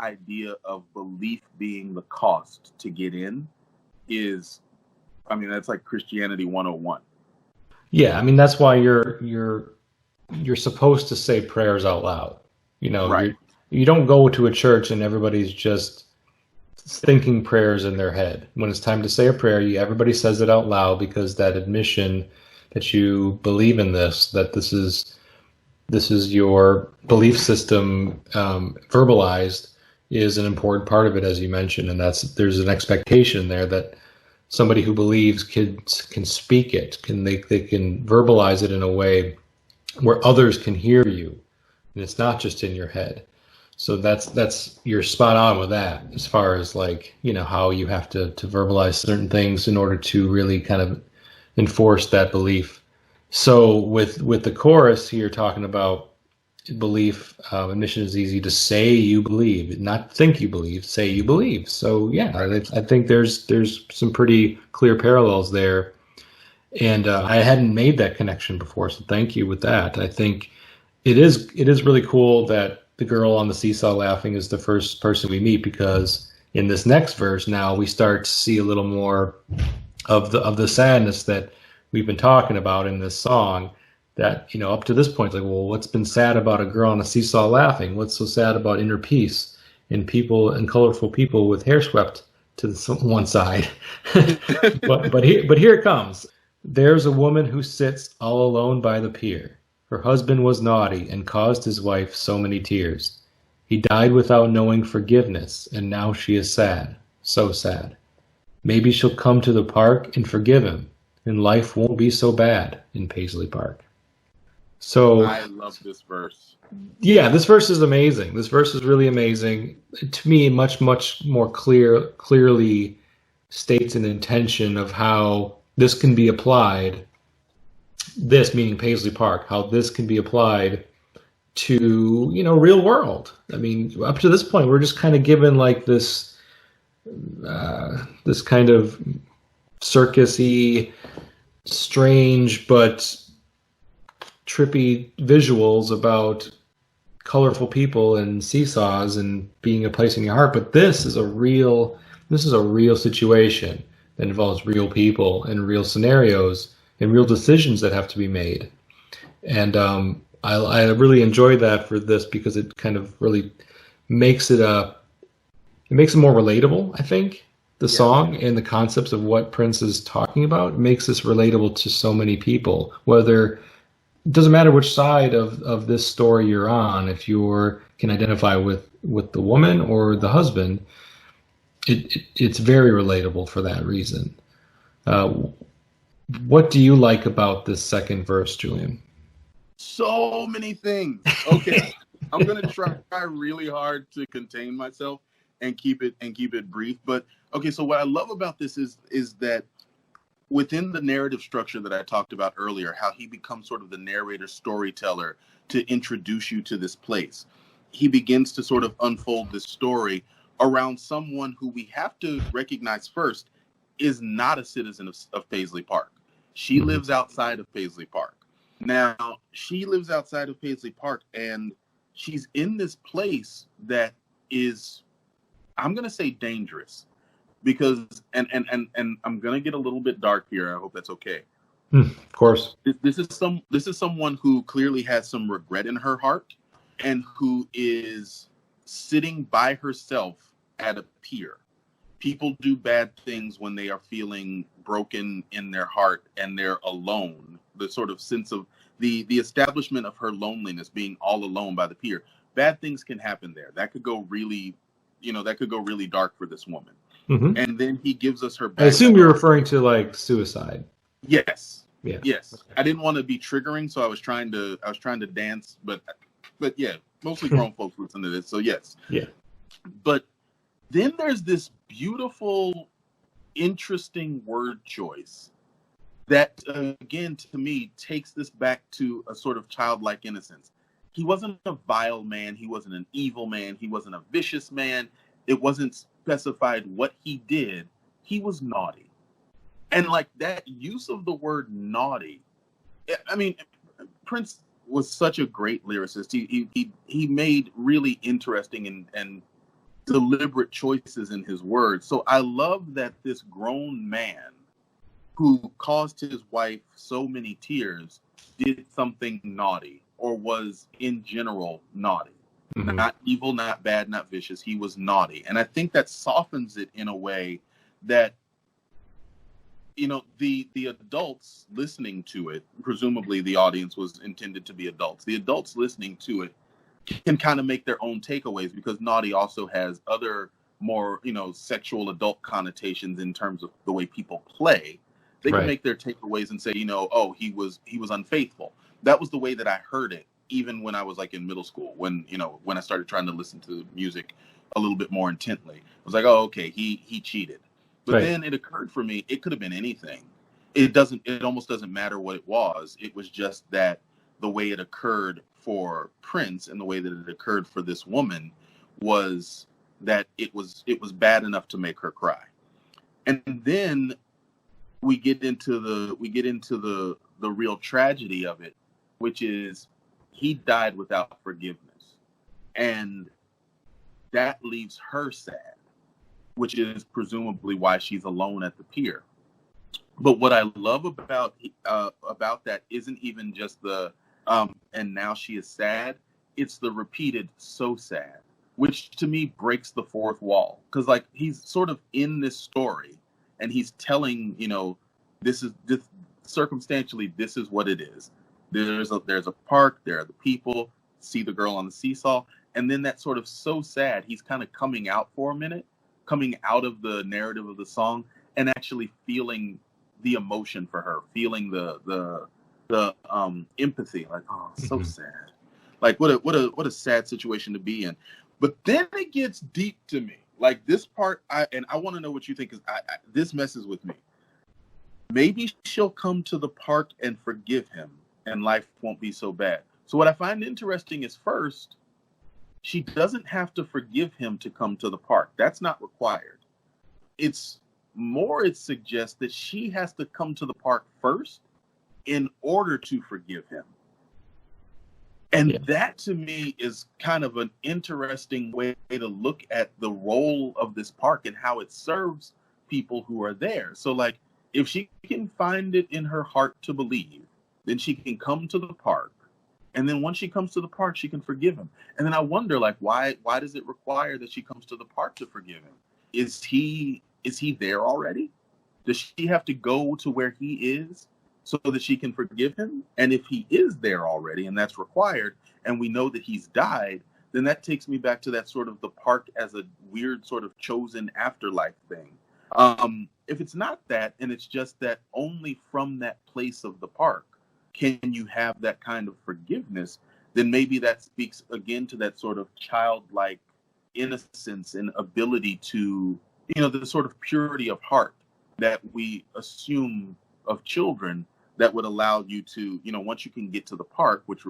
B: idea of belief being the cost to get in is, that's like Christianity 101.
A: Yeah, that's why you're supposed to say prayers out loud.
B: Right.
A: You don't go to a church and everybody's just thinking prayers in their head. When it's time to say a prayer, everybody says it out loud, because that admission that you believe in this, that this is your belief system verbalized, is an important part of it, as you mentioned. And there's an expectation there that somebody who believes can speak it, they can verbalize it in a way where others can hear you, and it's not just in your head. So that's you're spot on with that, as far as how you have to verbalize certain things in order to really kind of enforce that belief. So with the chorus here, talking about belief, admission is easy to say you believe, not think you believe, say you believe. So yeah, I think there's some pretty clear parallels there, and I hadn't made that connection before, so thank you with that. I think it is really cool that the girl on the seesaw laughing is the first person we meet, because in this next verse now we start to see a little more of the sadness that we've been talking about in this song. That, up to this point, what's been sad about a girl on a seesaw laughing? What's so sad about inner peace and people and colorful people with hair swept to one side? but here it comes. There's a woman who sits all alone by the pier. Her husband was naughty and caused his wife so many tears. He died without knowing forgiveness, and now she is sad, so sad. Maybe she'll come to the park and forgive him, and life won't be so bad in Paisley Park. So
B: I love this verse.
A: Yeah, this verse is amazing. This verse is really amazing. To me, much more clearly states an intention of how this can be applied. This meaning Paisley Park, how this can be applied to real world. Up to this point, we're just kind of given this kind of circusy, strange but trippy visuals about colorful people and seesaws and being a place in your heart. But this is a real situation that involves real people and real scenarios and real decisions that have to be made. And I really enjoyed that for this, because it kind of really makes it more relatable. I think the song and the concepts of what Prince is talking about makes this relatable to so many people, whether it doesn't matter which side of this story you're on. If you can identify with the woman or the husband, it's very relatable for that reason. What do you like about this second verse, Julian?
B: So many things. Okay. I'm going to try really hard to contain myself and keep it brief. But okay, so what I love about this is that within the narrative structure that I talked about earlier, how he becomes sort of the narrator storyteller to introduce you to this place. He begins to sort of unfold this story around someone who we have to recognize first is not a citizen of Paisley Park. She lives outside of Paisley Park. Now, she lives outside of Paisley Park, and she's in this place that is, I'm going to say, dangerous. Because, and I'm going to get a little bit dark here. I hope that's okay.
A: Of course.
B: This is someone who clearly has some regret in her heart, and who is sitting by herself at a pier. People do bad things when they are feeling broken in their heart and they're alone. The sort of sense of the establishment of her loneliness, being all alone by the pier. Bad things can happen there. That could go really dark for this woman. Mm-hmm. And then he gives us her back.
A: I assume you're referring to suicide.
B: Yes.
A: Yeah.
B: Yes. Okay. I didn't want to be triggering, so I was trying to dance, but yeah, mostly grown folks listen to this, so yes.
A: Yeah.
B: But then there's this beautiful, interesting word choice that again to me takes this back to a sort of childlike innocence. He wasn't a vile man, he wasn't an evil man, he wasn't a vicious man. It wasn't specified what he did. He was naughty. And like that use of the word naughty, I mean, Prince was such a great lyricist. He made really interesting and deliberate choices in his words. So I love that this grown man who caused his wife so many tears did something naughty, or was in general naughty.
A: Mm-hmm.
B: Not evil, not bad, not vicious. He was naughty. And I think that softens it in a way that, you know, the adults listening to it, presumably the audience was intended to be adults. The adults listening to it can kind of make their own takeaways, because naughty also has other more, you know, sexual adult connotations in terms of the way people play. They can make their takeaways and say, you know, oh, he was unfaithful. That was the way that I heard it, even when I was like in middle school, when, you know, when I started trying to listen to music a little bit more intently. I was like, oh, okay, he cheated. But then it occurred for me, it could have been anything. It almost doesn't matter what it was. It was just that the way it occurred for Prince and the way that it occurred for this woman was that it was bad enough to make her cry. And then we get into the real tragedy of it, which is he died without forgiveness. And that leaves her sad, which is presumably why she's alone at the pier. But what I love about that isn't even just the and now she is sad. It's the repeated "so sad," which to me breaks the fourth wall, because like he's sort of in this story and he's telling, you know, this circumstantially, this is what it is. There's a park, there are the people, see the girl on the seesaw, and then that sort of "so sad," he's kind of coming out for a minute, coming out of the narrative of the song and actually feeling the emotion for her, feeling the empathy, like, oh, so sad. Like what a sad situation to be in. But then it gets deep to me. Like this part, I want to know what you think, because this messes with me. Maybe she'll come to the park and forgive him, and life won't be so bad. So what I find interesting is, first, she doesn't have to forgive him to come to the park. That's not required. It suggests that she has to come to the park first in order to forgive him. And that to me is kind of an interesting way to look at the role of this park and how it serves people who are there. So like, if she can find it in her heart to believe, then she can come to the park. And then once she comes to the park, she can forgive him. And then I wonder, like, why does it require that she comes to the park to forgive him? Is he there already? Does she have to go to where he is so that she can forgive him? And if he is there already, and that's required, and we know that he's died, then that takes me back to that sort of the park as a weird sort of chosen afterlife thing. If it's not that, and it's just that only from that place of the park can you have that kind of forgiveness, then maybe that speaks again to that sort of childlike innocence and ability to, you know, the sort of purity of heart that we assume of children, that would allow you to, you know, once you can get to the park, which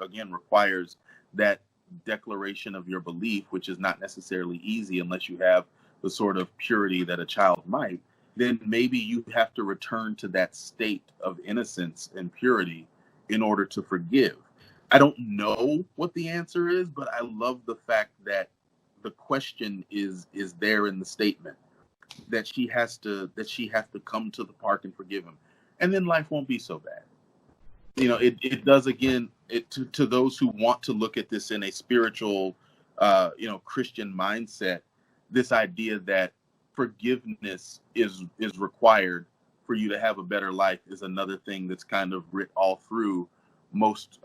B: again requires that declaration of your belief, which is not necessarily easy unless you have the sort of purity that a child might, then maybe you have to return to that state of innocence and purity in order to forgive. I don't know what the answer is, but I love the fact that the question is there in the statement, that she has to come to the park and forgive him, and then life won't be so bad. You know, it does, again, to those who want to look at this in a spiritual, Christian mindset, this idea that forgiveness is required for you to have a better life is another thing that's kind of writ all through most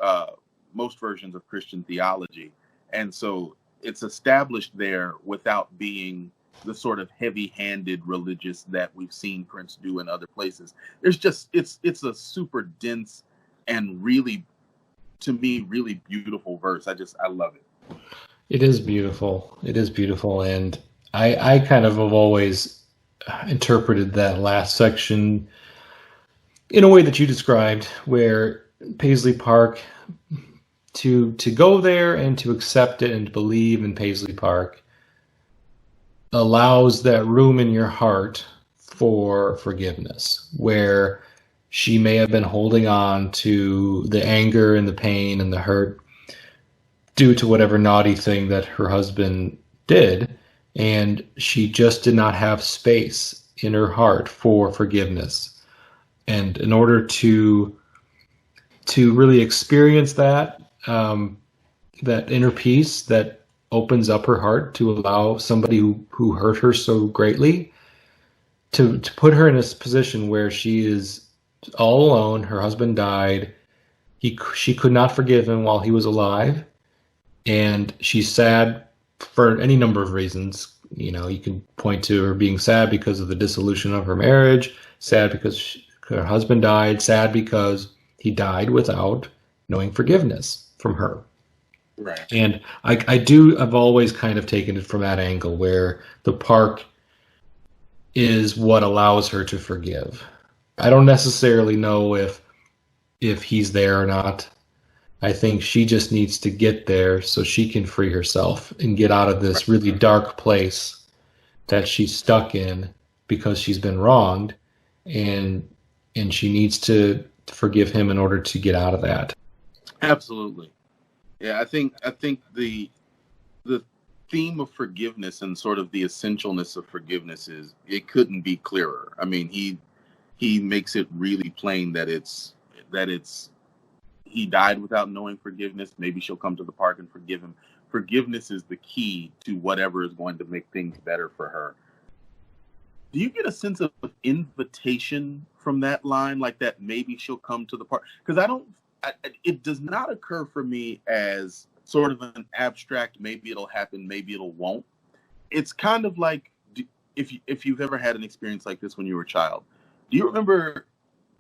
B: versions of Christian theology. And so it's established there without being the sort of heavy-handed religious that we've seen Prince do in other places. There's just, it's a super dense and really, to me, really beautiful verse. I love it.
A: It is beautiful. It is beautiful. And I kind of have always interpreted that last section in a way that you described, where Paisley Park, to go there and to accept it and to believe in Paisley Park allows that room in your heart for forgiveness, where she may have been holding on to the anger and the pain and the hurt due to whatever naughty thing that her husband did, and she just did not have space in her heart for forgiveness. And in order to really experience that, that inner peace that opens up her heart to allow somebody who hurt her so greatly to put her in a position where she is all alone. Her husband died. She could not forgive him while he was alive, and she's sad for any number of reasons. You know, you can point to her being sad because of the dissolution of her marriage, sad because her husband died, sad because he died without knowing forgiveness from her.
B: Right.
A: And I've always kind of taken it from that angle where the park is what allows her to forgive. I don't necessarily know if he's there or not. I think she just needs to get there so she can free herself and get out of this really dark place that she's stuck in because she's been wronged, and she needs to forgive him in order to get out of that.
B: Absolutely. Yeah, I think the theme of forgiveness and sort of the essentialness of forgiveness is, it couldn't be clearer. I mean, he makes it really plain that it's he died without knowing forgiveness. Maybe she'll come to the park and forgive him. Forgiveness is the key to whatever is going to make things better for her. Do you get a sense of invitation from that line, like that maybe she'll come to the park? Because it does not occur for me as sort of an abstract, maybe it'll happen, maybe it'll won't. It's kind of like, if you've ever had an experience like this when you were a child, do you remember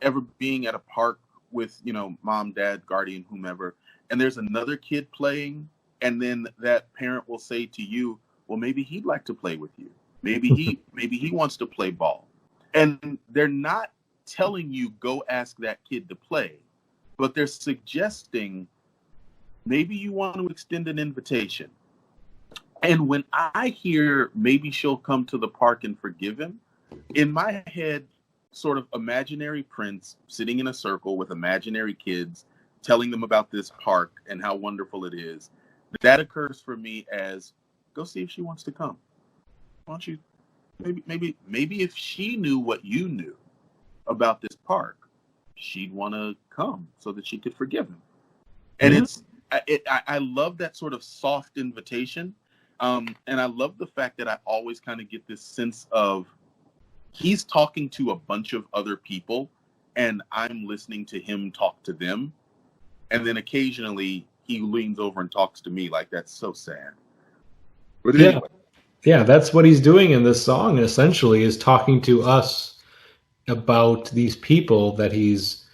B: ever being at a park with, you know, mom, dad, guardian, whomever, and there's another kid playing, and then that parent will say to you, well, maybe he'd like to play with you. Maybe he wants to play ball. And they're not telling you go ask that kid to play, but they're suggesting maybe you want to extend an invitation. And when I hear maybe she'll come to the park and forgive him, in my head, sort of imaginary prince sitting in a circle with imaginary kids, telling them about this park and how wonderful it is. That occurs for me as, go see if she wants to come. Why don't you, maybe if she knew what you knew about this park, she'd want to come so that she could forgive him. And I love that sort of soft invitation. And I love the fact that I always kind of get this sense of he's talking to a bunch of other people and I'm listening to him talk to them. And then occasionally he leans over and talks to me, like, that's so sad. But anyway.
A: Yeah, that's what he's doing in this song, essentially, is talking to us about these people that he's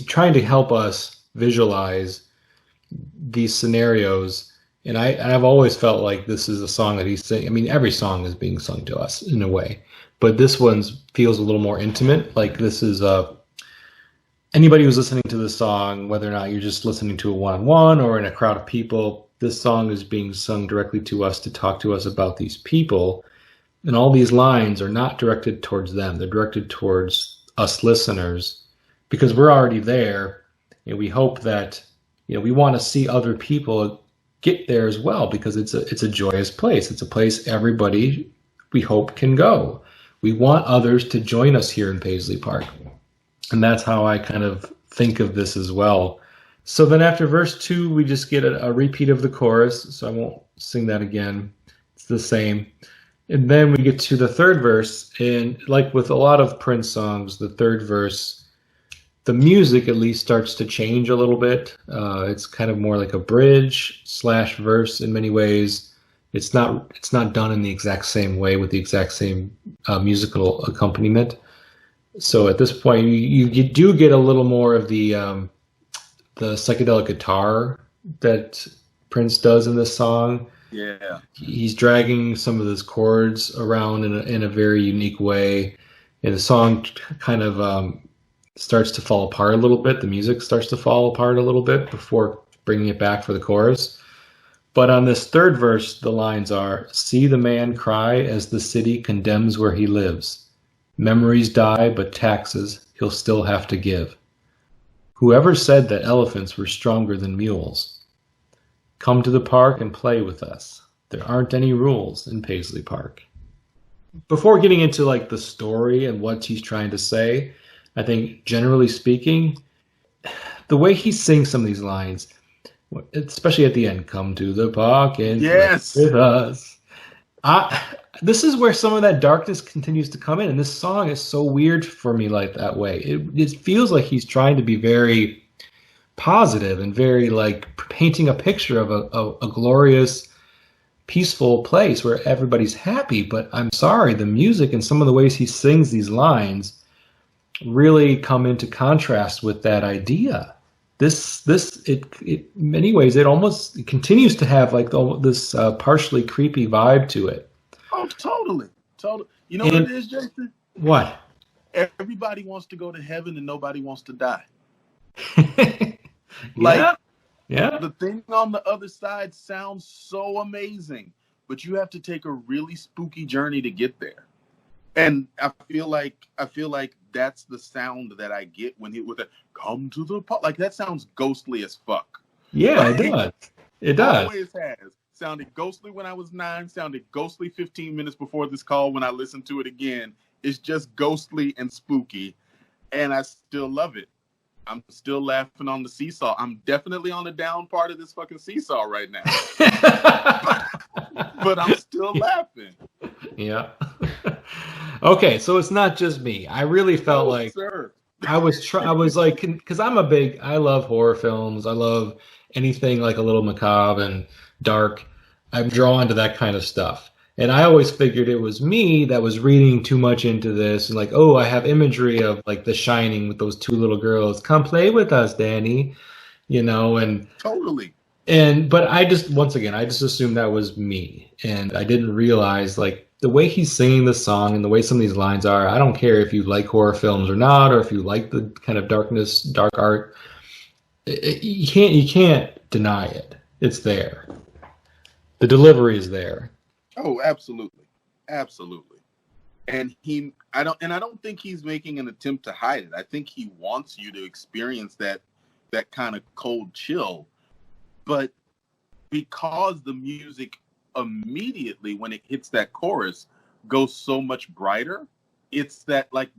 A: trying to help us visualize these scenarios. And I've always felt like this is a song that he's singing. I mean, every song is being sung to us in a way, but this one feels a little more intimate. Like this is anybody who's listening to this song, whether or not you're just listening to a one-on-one or in a crowd of people, this song is being sung directly to us to talk to us about these people. And all these lines are not directed towards them. They're directed towards us listeners because we're already there. And we hope that, you know, we want to see other people get there as well, because it's a joyous place. It's a place everybody, we hope, can go. We want others to join us here in Paisley Park. And that's how I kind of think of this as well. So then after verse 2, we just get a repeat of the chorus. So I won't sing that again. It's the same. And then we get to the third verse. And like with a lot of Prince songs, the third verse, the music at least starts to change a little bit. It's kind of more like a bridge / verse in many ways. It's not done in the exact same way with the exact same musical accompaniment. So at this point, you do get a little more of the psychedelic guitar that Prince does in this song.
B: Yeah,
A: he's dragging some of those chords around in a very unique way, and the song kind of starts to fall apart a little bit. The music starts to fall apart a little bit before bringing it back for the chorus. But on this third verse, the lines are, "See the man cry as the city condemns where he lives. Memories die, but taxes he'll still have to give. Whoever said that elephants were stronger than mules? Come to the park and play with us. There aren't any rules in Paisley Park." Before getting into like the story and what he's trying to say, I think generally speaking, the way he sings some of these lines, especially at the end, "Come to the park and play with us." This is where some of that darkness continues to come in, and this song is so weird for me like that way. It feels like he's trying to be very positive and very like painting a picture of a glorious, peaceful place where everybody's happy. But I'm sorry, the music and some of the ways he sings these lines really come into contrast with that idea. In many ways, it continues to have like this partially creepy vibe to it.
B: Oh, totally. You know what it is, Jason?
A: What?
B: Everybody wants to go to heaven and nobody wants to die.
A: Yeah.
B: The thing on the other side sounds so amazing, but you have to take a really spooky journey to get there. And I feel like that's the sound that I get when with the "come to the park." Like that sounds ghostly as fuck.
A: Yeah, like, it does. It does.
B: Always has. Sounded ghostly when I was 9. Sounded ghostly 15 minutes before this call when I listened to it again. It's just ghostly and spooky, and I still love it. I'm still laughing on the seesaw. I'm definitely on the down part of this fucking seesaw right now. But I'm still laughing.
A: Yeah. Okay, so it's not just me. I really felt like
B: sir.
A: I was like, because I love horror films. I love anything like a little macabre and dark. I'm drawn to that kind of stuff. And I always figured it was me that was reading too much into this and like, oh, I have imagery of like The Shining with those two little girls. Come play with us, Danny. And
B: totally.
A: But I just assumed that was me. And I didn't realize like the way he's singing the song and the way some of these lines are, I don't care if you like horror films or not, or if you like the kind of dark art. You can't deny it. It's there. The delivery is there.
B: Oh, absolutely. And I don't think he's making an attempt to hide it. I think he wants you to experience that kind of cold chill. But because the music immediately when it hits that chorus goes so much brighter, it's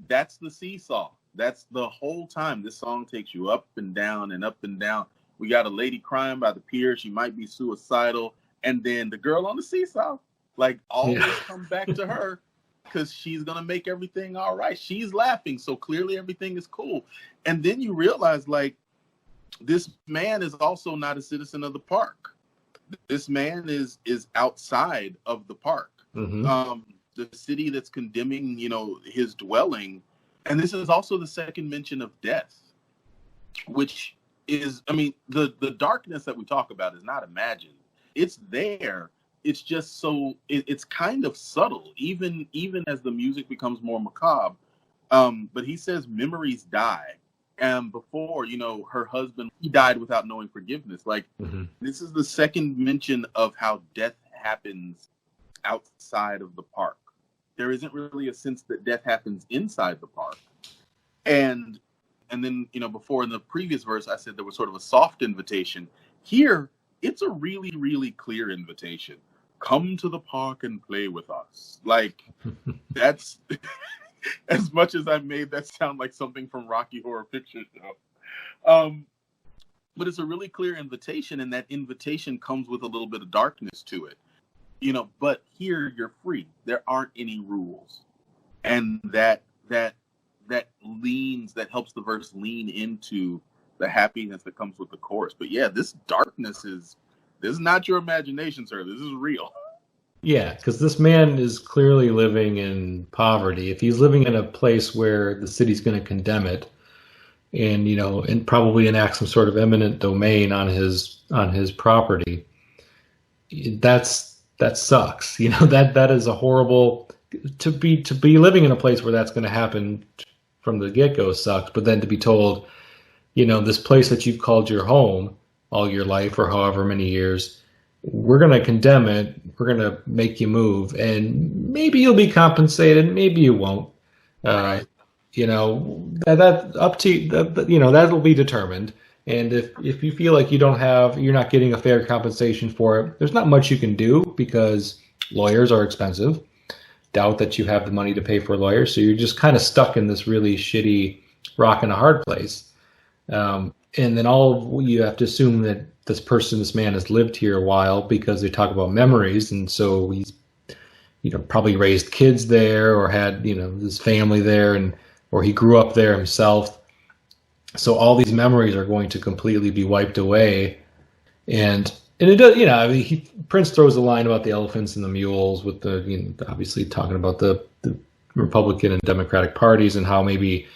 B: that's the seesaw. That's the whole time this song takes you up and down and up and down. We got a lady crying by the pier. She might be suicidal. And then the girl on the seesaw, like always come back to her because she's going to make everything all right. She's laughing. So clearly everything is cool. And then you realize like this man is also not a citizen of the park. This man is outside of the park.
A: Mm-hmm.
B: The city that's condemning, his dwelling. And this is also the second mention of death, which is, the darkness that we talk about is not imagined. It's there. It's just it's kind of subtle, even as the music becomes more macabre. But he says memories die. And before, her husband, he died without knowing forgiveness. Like, This is the second mention of how death happens outside of the park. There isn't really a sense that death happens inside the park. And then, before in the previous verse, I said there was sort of a soft invitation. Here, it's a really, really clear invitation. Come to the park and play with us. Like, that's... as much as I made that sound like something from Rocky Horror Picture Show. But it's a really clear invitation, and that invitation comes with a little bit of darkness to it. But here you're free. There aren't any rules. And that helps the verse lean into the happiness that comes with the chorus. But yeah, this darkness this is not your imagination, sir. This is real.
A: Yeah, because this man is clearly living in poverty. If he's living in a place where the city's going to condemn it, and and probably enact some sort of eminent domain on his property, that sucks. That is a horrible to be living in a place where that's going to happen from the get-go sucks, but then to be told, this place that you've called your home all your life or however many years, we're going to condemn it. We're going to make you move, and maybe you'll be compensated, maybe you won't. Uh,
B: Right.
A: that up to that'll be determined. And if you feel like you're not getting a fair compensation for it, there's not much you can do because lawyers are expensive. Doubt that you have the money to pay for a lawyer, so you're just kind of stuck in this really shitty rock and a hard place. And then all you have to assume that this man has lived here a while because they talk about memories, and so he's probably raised kids there or had his family there, and or he grew up there himself. So all these memories are going to completely be wiped away, and it does. I mean, Prince throws a line about the elephants and the mules with the obviously talking about the Republican and Democratic parties and how maybe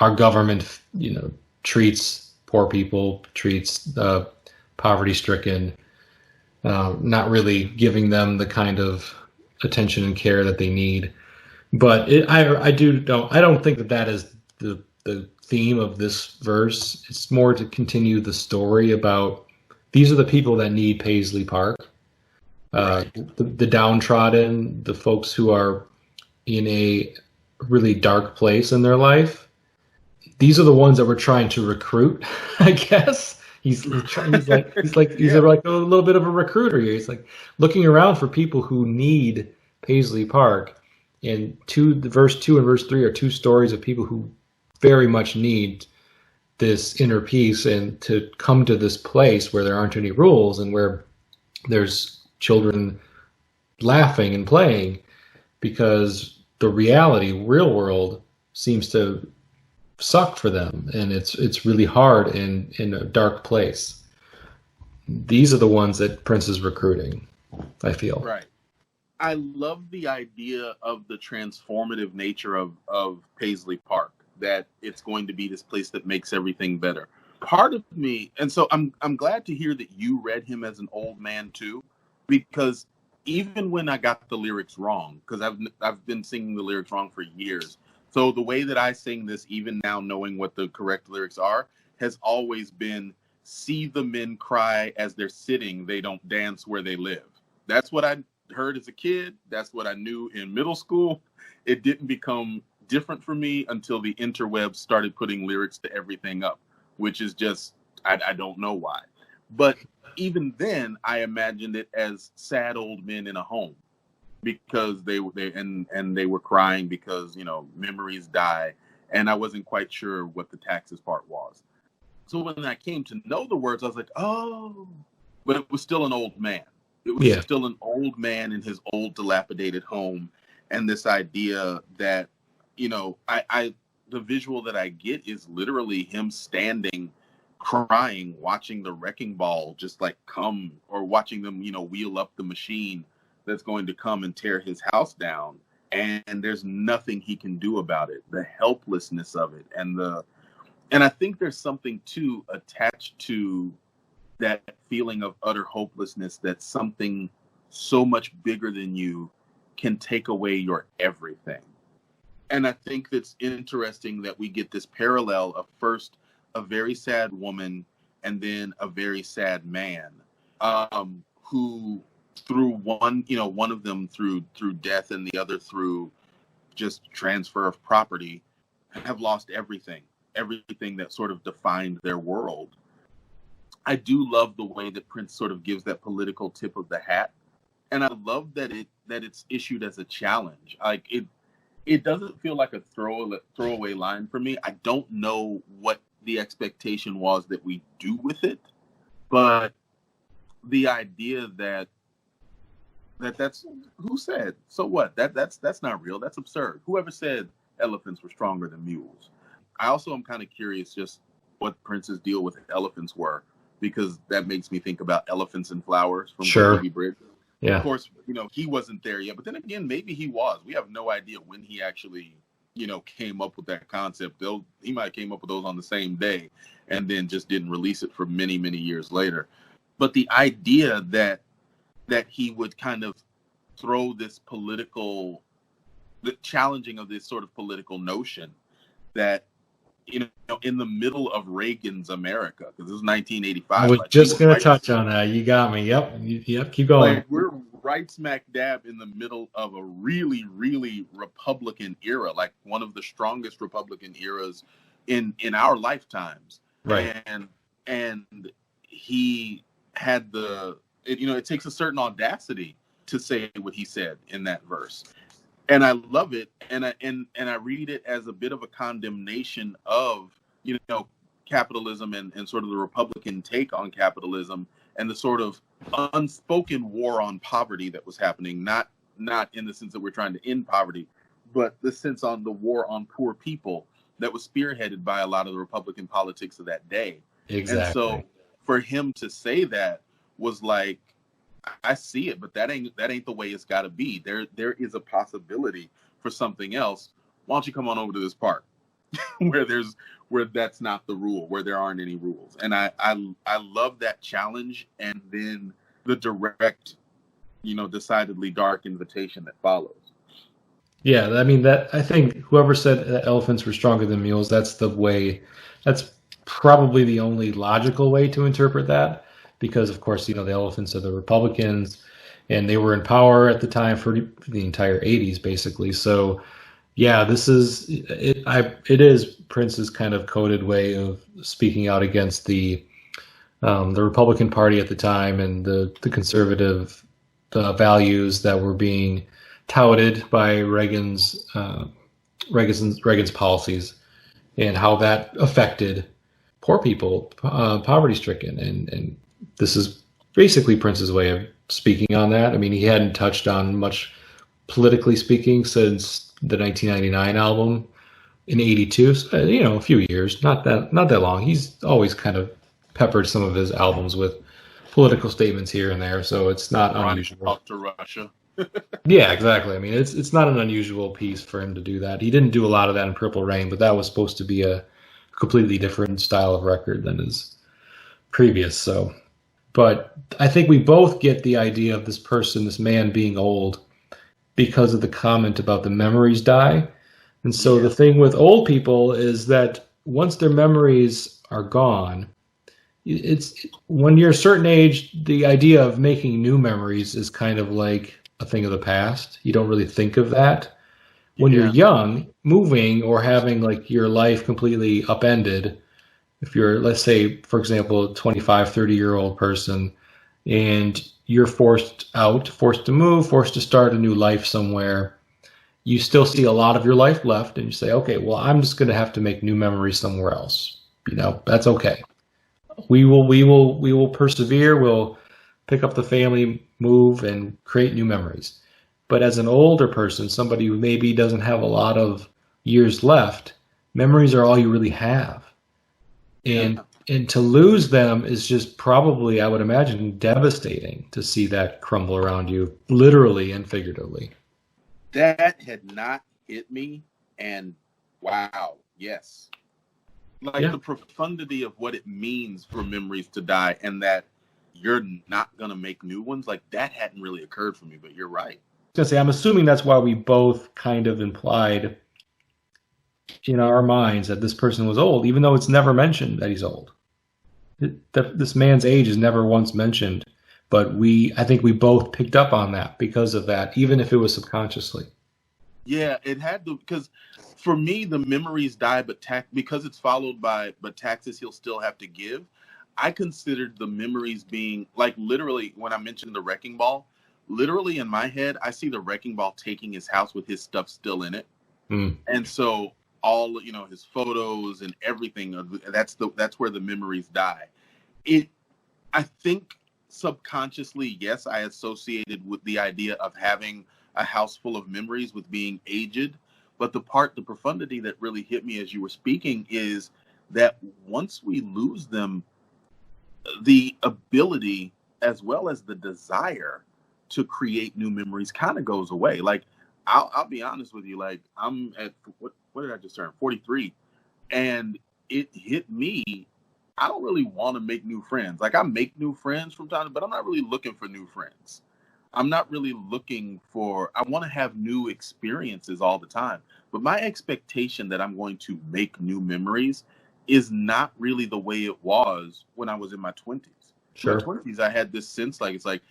A: our government treats poor people, treats poverty stricken, not really giving them the kind of attention and care that they need. But I don't think that is the theme of this verse. It's more to continue the story about these are the people that need Paisley Park,
B: Right.
A: the downtrodden, the folks who are in a really dark place in their life. These are the ones that we're trying to recruit, I guess. He's like
B: Yeah.
A: like a little bit of a recruiter here. He's like looking around for people who need Paisley Park. And the verse 2 and verse 3 are two stories of people who very much need this inner peace and to come to this place where there aren't any rules and where there's children laughing and playing, because the real world seems to suck for them, and it's really hard in a dark place. These are the ones that Prince is recruiting, I feel.
B: Right. I love the idea of the transformative nature of Paisley Park, that it's going to be this place that makes everything better. Part of me, and so I'm glad to hear that you read him as an old man too, because even when I got the lyrics wrong, because I've been singing the lyrics wrong for years. So the way that I sing this, even now knowing what the correct lyrics are, has always been, see the men cry as they're sitting, they don't dance where they live. That's what I heard as a kid. That's what I knew in middle school. It didn't become different for me until the interwebs started putting lyrics to everything up, which is just, I don't know why. But even then, I imagined it as sad old men in a home, because they were crying because memories die, and I wasn't quite sure what the taxes part was. So when I came to know the words, I was like, oh, but it was still an old man. It was
A: Yeah.
B: still an old man in his old dilapidated home, and this idea that I the visual that I get is literally him standing, crying, watching the wrecking ball just like come, or watching them wheel up the machine that's going to come and tear his house down, and there's nothing he can do about it. The helplessness of it, and I think there's something too attached to that feeling of utter hopelessness, that something so much bigger than you can take away your everything. And I think that's interesting that we get this parallel of first a very sad woman and then a very sad man, who through one of them through death and the other through just transfer of property, have lost everything that sort of defined their world. I do love the way that Prince sort of gives that political tip of the hat, and I love that it's issued as a challenge. Like it doesn't feel like a throwaway line for me. I don't know what the expectation was that we do with it, but the idea that's who said, so what? That's not real. That's absurd. Whoever said elephants were stronger than mules? I also am kind of curious just what Prince's deal with elephants were, because that makes me think about Elephants and Flowers from
A: Sure.
B: Phoebe Bridgers.
A: Yeah.
B: Of course, he wasn't there yet, but then again, maybe he was. We have no idea when he actually, came up with that concept. He might have came up with those on the same day and then just didn't release it for many, many years later. But the idea that he would kind of throw this political the challenging of this sort of political notion that, you know, in the middle of Reagan's America, because this is
A: I
B: 1985,
A: was
B: like
A: just going to touch on that. You got me. Yep. Yep. Keep going.
B: like we're right smack dab in the middle of a really, really Republican era, like one of the strongest Republican eras in our lifetimes.
A: Right.
B: And he had you know, it takes a certain audacity to say what he said in that verse. And I love it, and I read it as a bit of a condemnation of, you know, capitalism and sort of the Republican take on capitalism and the sort of unspoken war on poverty that was happening, not in the sense that we're trying to end poverty, but the sense on the war on poor people that was spearheaded by a lot of the Republican politics of that day.
A: Exactly.
B: And so for him to say that was like, I see it, but that ain't the way it's got to be. There is a possibility for something else. Why don't you come on over to this park where that's not the rule, where there aren't any rules. And I love that challenge, and then the direct, you know, decidedly dark invitation that follows.
A: Yeah, I mean, that, I think whoever said that elephants were stronger than mules, that's probably the only logical way to interpret that, because of course, you know, the elephants are the Republicans, and they were in power at the time for the entire 80s, basically. So yeah, this is it. It is Prince's kind of coded way of speaking out against the Republican Party at the time and the conservative values that were being touted by Reagan's policies, and how that affected poor people, poverty stricken, and this is basically Prince's way of speaking on that. I mean, he hadn't touched on much politically speaking since the 1999 album in '82. So, you know, a few years, not that long. He's always kind of peppered some of his albums with political statements here and there, so it's not unusual.
B: Talk to Russia.
A: Yeah, exactly. I mean, it's not an unusual piece for him to do that. He didn't do a lot of that in Purple Rain, but that was supposed to be a completely different style of record than his previous. So, but I think we both get the idea of this man being old because of the comment about the memories die. And so the thing with old people is that once their memories are gone, it's when you're a certain age, the idea of making new memories is kind of like a thing of the past. You don't really think of that. When you're young, moving or having like your life completely upended, if you're, let's say, for example, a 25, 30-year-old person, and you're forced to move, forced to start a new life somewhere, you still see a lot of your life left, and you say, okay, well, I'm just going to have to make new memories somewhere else. You know, that's okay. We will persevere. We'll pick up the family, move, and create new memories. But as an older person, somebody who maybe doesn't have a lot of years left, memories are all you really have. And to lose them is just probably, I would imagine, devastating to see that crumble around you, literally and figuratively.
B: That had not hit me, and wow, yes. Like the profundity of what it means for memories to die, and that you're not going to make new ones, like that hadn't really occurred for me, but you're right.
A: I was gonna say, I'm assuming that's why we both kind of implied in our minds that this person was old, even though it's never mentioned that he's old. This man's age is never once mentioned, but I think we both picked up on that because of that, even if it was subconsciously.
B: Yeah, it had to, because for me, the memories die, because it's followed by, but taxes he'll still have to give. I considered the memories being, like, literally, when I mentioned the wrecking ball, literally in my head, I see the wrecking ball taking his house with his stuff still in it. And so all, you know, his photos and everything, that's where the memories die. I think subconsciously, yes, I associated with the idea of having a house full of memories with being aged. But the profundity that really hit me as you were speaking is that once we lose them, the ability as well as the desire to create new memories kind of goes away. Like, I'll be honest with you. Like, I'm at, what did I just turn? 43. And it hit me. I don't really want to make new friends. Like, I make new friends from time to time, but I'm not really looking for new friends. I'm not really looking for, I want to have new experiences all the time. But my expectation that I'm going to make new memories is not really the way it was when I was in my 20s. In my
A: Sure.
B: 20s, I had this sense like, it's like,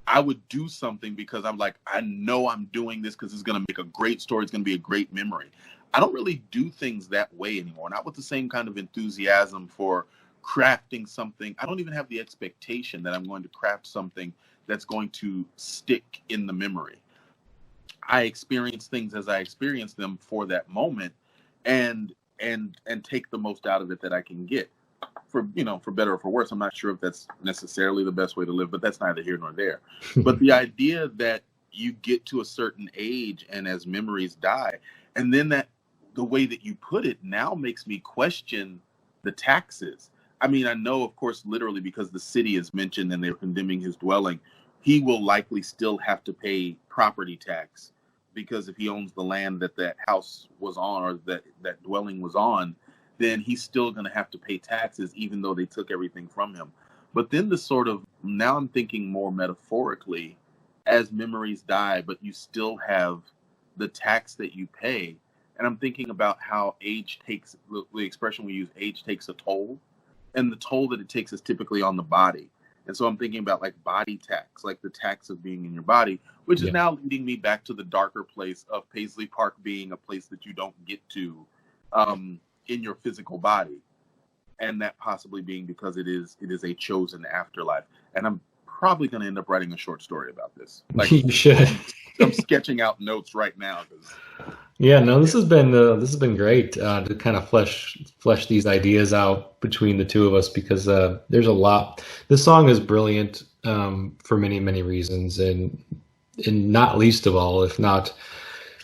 B: I would do something because I'm like, I know I'm doing this because it's going to make a great story. It's going to be a great memory. I don't really do things that way anymore. Not with the same kind of enthusiasm for crafting something. I don't even have the expectation that I'm going to craft something that's going to stick in the memory. I experience things as I experience them for that moment, and and take the most out of it that I can get. For, for better or for worse, I'm not sure if that's necessarily the best way to live, but that's neither here nor there. But the idea that you get to a certain age and as memories die, and then that the way that you put it now makes me question the taxes. I mean, I know, of course, literally because the city is mentioned and they're condemning his dwelling, he will likely still have to pay property tax, because if he owns the land that that house was on, or that dwelling was on, then he's still going to have to pay taxes, even though they took everything from him. But then the sort of, now I'm thinking more metaphorically, as memories die, but you still have the tax that you pay. And I'm thinking about how age takes, the expression we use, age takes a toll. And the toll that it takes is typically on the body. And so I'm thinking about like body tax, like the tax of being in your body, which is
A: Yeah.
B: now leading me back to the darker place of Paisley Park being a place that you don't get to, in your physical body, and that possibly being because it is a chosen afterlife. And I'm probably going to end up writing a short story about this. Like,
A: You should.
B: I'm sketching out notes right now because,
A: Yeah, no,
B: yeah.
A: this has been great to kind of flesh these ideas out between the two of us, because there's a lot. This song is brilliant for many reasons, and not least of all, if not,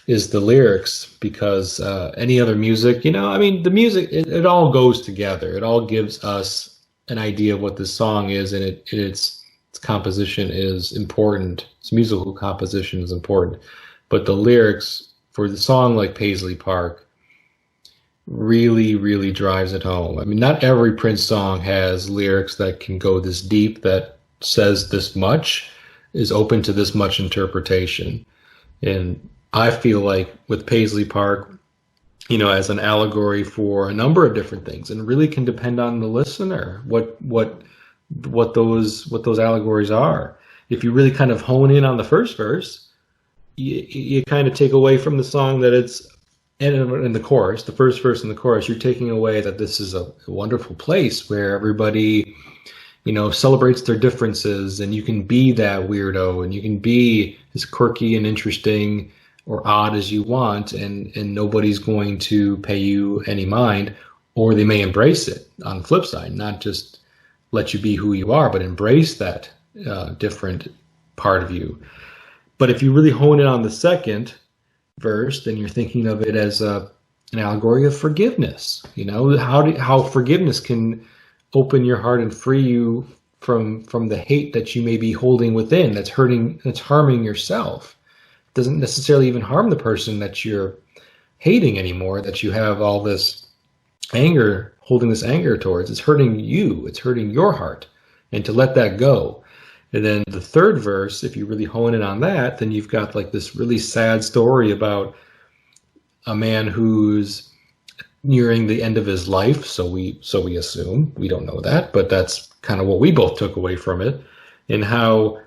A: is the lyrics. Because any other music, I mean, the music, it all goes together. It all gives us an idea of what this song is, and its composition is important. Its musical composition is important, but the lyrics for the song like Paisley Park really drives it home. I mean, not every Prince song has lyrics that can go this deep, that says this much, is open to this much interpretation. And I feel like with Paisley Park, as an allegory for a number of different things, and really can depend on the listener what those allegories are. If you really kind of hone in on the first verse, you kind of take away from the song that it's, and in the chorus, the first verse in the chorus, you're taking away that this is a wonderful place where everybody, celebrates their differences, and you can be that weirdo, and you can be as quirky and interesting or odd as you want, and nobody's going to pay you any mind, or they may embrace it on the flip side, not just let you be who you are, but embrace that different part of you. But if you really hone in on the second verse, then you're thinking of it as an allegory of forgiveness. How forgiveness can open your heart and free you from the hate that you may be holding within, that's harming yourself. It doesn't necessarily even harm the person that you're hating anymore, that you have all this anger, holding this anger towards. It's hurting you. It's hurting your heart, and to let that go. And then the third verse, if you really hone in on that, then you've got like this really sad story about a man who's nearing the end of his life. So we assume, we don't know that, but that's kind of what we both took away from it, and how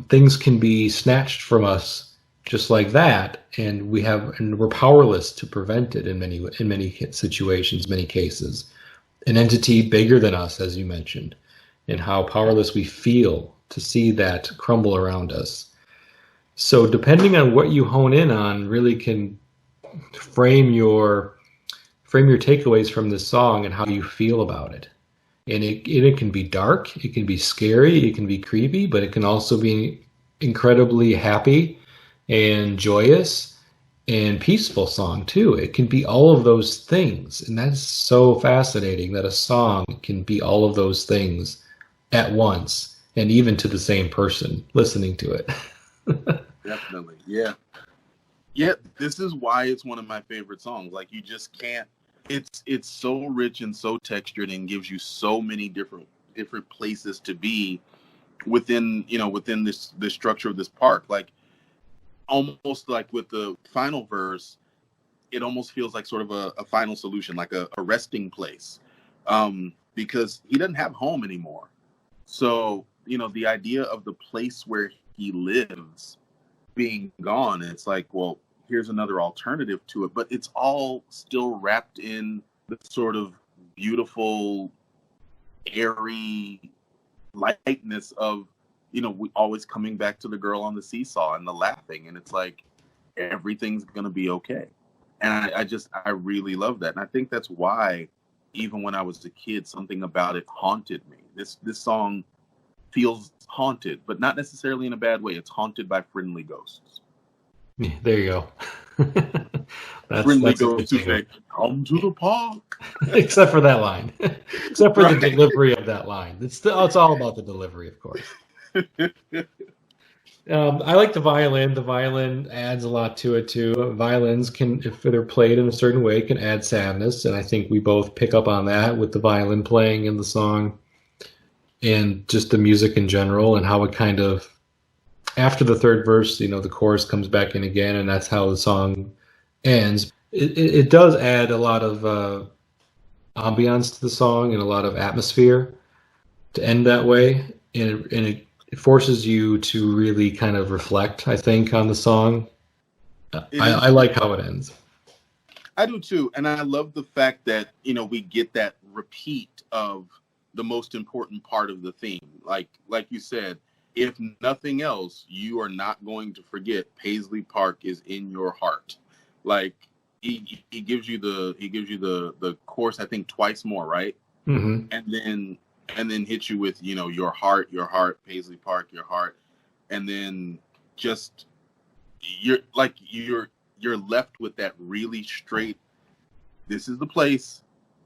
A: things can be snatched from us just like that, and we're powerless to prevent it in many situations, many cases. An entity bigger than us, as you mentioned, and how powerless we feel to see that crumble around us. So depending on what you hone in on really can frame your takeaways from this song and how you feel about it. And it can be dark, it can be scary, it can be creepy, but it can also be incredibly happy and joyous and peaceful song too. It can be all of those things. And that's so fascinating, that a song can be all of those things at once, and even to the same person listening to it.
B: Definitely. Yeah. Yeah, this is why it's one of my favorite songs. Like, you just can't, it's so rich and so textured and gives you so many different places to be. within, within this structure of this park. Like, almost like with the final verse, it almost feels like sort of a final solution, like a resting place, because he doesn't have home anymore. So, the idea of the place where he lives being gone, it's like, well, here's another alternative to it, but it's all still wrapped in the sort of beautiful, airy lightness of, we always coming back to the girl on the seesaw and the laughing, and it's like everything's gonna be okay. And I really love that, and I think that's why, even when I was a kid, something about it haunted me. This song feels haunted, but not necessarily in a bad way. It's haunted by friendly ghosts.
A: Yeah, there you go.
B: Friendly
A: that's a good
B: ghosts who
A: thing.
B: say, "Come to the park."
A: Except for that line. Except for the
B: Right.
A: delivery of that line. It's all about the delivery, of course. I like the violin. The violin adds a lot to it too. Violins can, if they're played in a certain way, can add sadness, and I think we both pick up on that with the violin playing in the song, and just the music in general, and how it kind of, after the third verse, the chorus comes back in again, and that's how the song ends. It does add a lot of ambiance to the song and a lot of atmosphere to end that way, and it forces you to really kind of reflect, I think, on the song. I like how it ends.
B: I do too, and I love the fact that we get that repeat of the most important part of the theme. Like you said, if nothing else, you are not going to forget Paisley Park is in your heart. Like, he gives you the chorus, I think, twice more, right?
A: Mm-hmm.
B: And then hits you with your heart, Paisley Park, your heart, and then just you're left with that really straight, this is the place,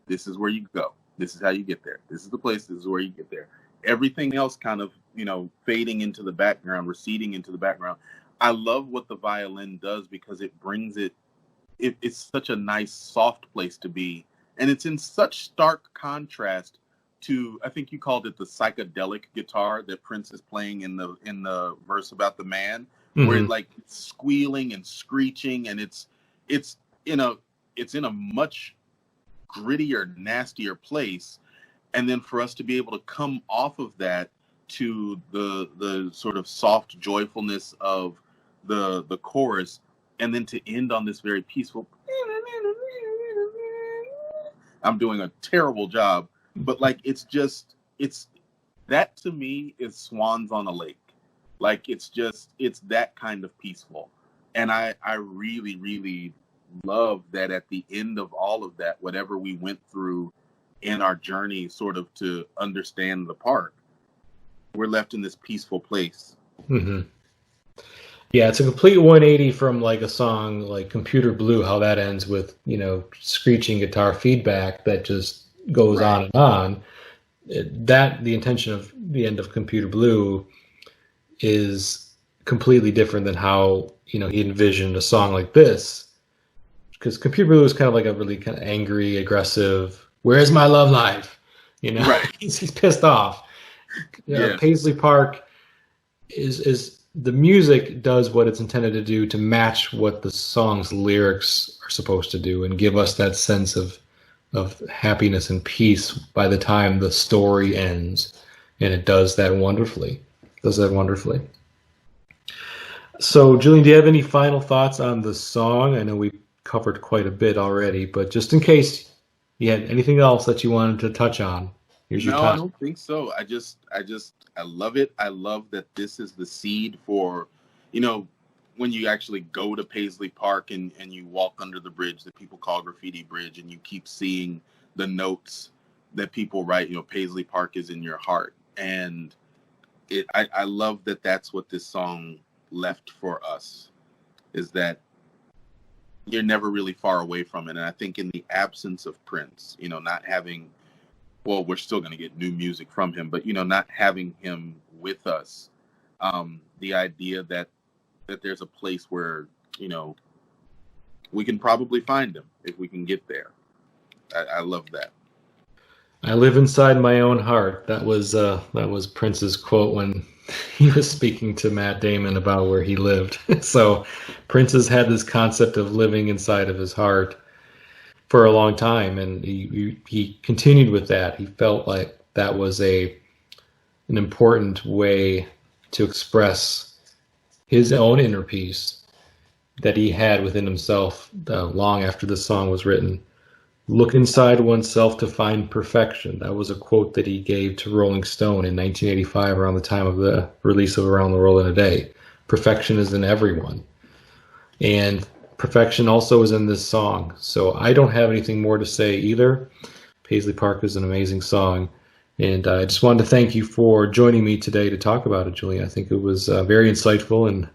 B: this is where you go, this is how you get there, this is the place, this is where you get there. Everything else kind of fading into the background, receding into the background. I love what the violin does, because it brings it's such a nice soft place to be, and it's in such stark contrast to, I think you called it the psychedelic guitar that Prince is playing in the verse about the man, where
A: Mm-hmm.
B: like it's squealing and screeching, and it's in a much grittier, nastier place. And then for us to be able to come off of that to the sort of soft joyfulness of the chorus, and then to end on this very peaceful, I'm doing a terrible job, but like it's that to me is swans on a lake. Like, it's that kind of peaceful. And I really, really love that at the end of all of that, whatever we went through in our journey sort of to understand the park, we're left in this peaceful place.
A: Mm-hmm. Yeah, it's a complete 180 from like a song like Computer Blue, how that ends with, screeching guitar feedback that just goes
B: Right.
A: on and on. The intention of the end of Computer Blue is completely different than how, he envisioned a song like this. Because Computer Blue is kind of like a really kind of angry, aggressive, where's my love life?
B: Right.
A: He's pissed off.
B: Yeah.
A: Paisley Park is the music does what it's intended to do to match what the song's lyrics are supposed to do, and give us that sense of happiness and peace by the time the story ends, and it does that wonderfully. So, Julian, do you have any final thoughts on the song? I know we covered quite a bit already, but just in case you had anything else that you wanted to touch on, here's your
B: No, I
A: time.
B: don't think so. I love it. I love that this is the seed for, when you actually go to Paisley Park and you walk under the bridge that people call Graffiti Bridge, and you keep seeing the notes that people write, Paisley Park is in your heart. And I love that that's what this song left for us, is that you're never really far away from it. And I think in the absence of Prince, not having, well, we're still going to get new music from him, but not having him with us, the idea that there's a place where we can probably find him if we can get there. I love that.
A: I live inside my own heart. That was Prince's quote when he was speaking to Matt Damon about where he lived. So Prince has had this concept of living inside of his heart for a long time, and he continued with that. He felt like that was an important way to express his own inner peace that he had within himself long after the song was written. Look inside oneself to find perfection. That was a quote that he gave to Rolling Stone in 1985, around the time of the release of Around the World in a Day. Perfection is in everyone. And perfection also is in this song. So I don't have anything more to say either. Paisley Park is an amazing song. And I just wanted to thank you for joining me today to talk about it, Julian. I think it was very insightful, and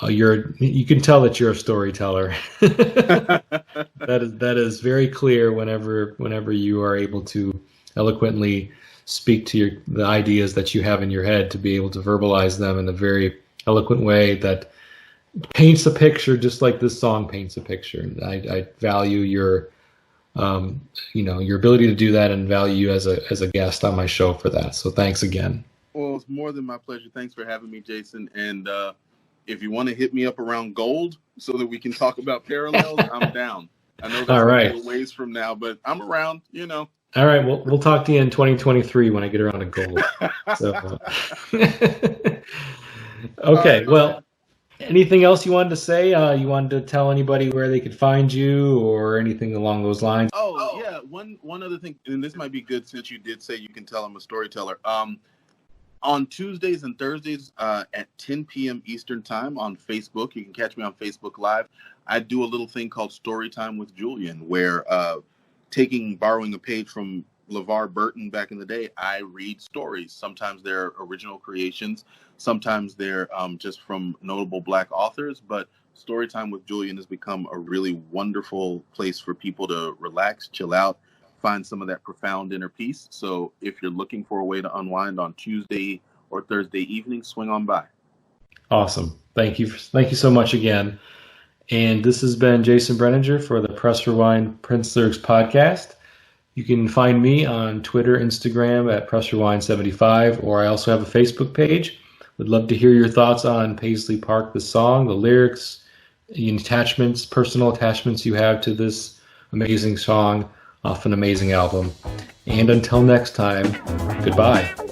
A: you can tell that you're a storyteller. That is very clear whenever you are able to eloquently speak to the ideas that you have in your head, to be able to verbalize them in a very eloquent way that paints a picture, just like this song paints a picture. And I value your your ability to do that, and value you as a guest on my show for that. So thanks again.
B: Well, it's more than my pleasure. Thanks for having me, Jason. And if you want to hit me up around gold so that we can talk about parallels, I'm down. I know that's
A: All right.
B: a little ways from now, but I'm around,
A: All right, we'll talk to you in 2023 when I get around to gold. So, okay, well, anything else you wanted to say? You wanted to tell anybody where they could find you or anything along those lines?
B: Oh, yeah. One other thing, and this might be good since you did say you can tell I'm a storyteller. On Tuesdays and Thursdays at 10 p.m. Eastern Time on Facebook, you can catch me on Facebook Live. I do a little thing called Storytime with Julian, where borrowing a page from LeVar Burton back in the day, I read stories. Sometimes they're original creations. Sometimes they're just from notable Black authors. But Storytime with Julian has become a really wonderful place for people to relax, chill out, find some of that profound inner peace. So if you're looking for a way to unwind on Tuesday or Thursday evening, swing on by.
A: Awesome. Thank you so much again. And this has been Jason Brenninger for the Press Rewind Prince Lyrics podcast. You can find me on Twitter, Instagram at Press Rewind 75, or I also have a Facebook page. Would love to hear your thoughts on Paisley Park, the song, the lyrics, the attachments, personal attachments you have to this amazing song off an amazing album. And until next time, goodbye.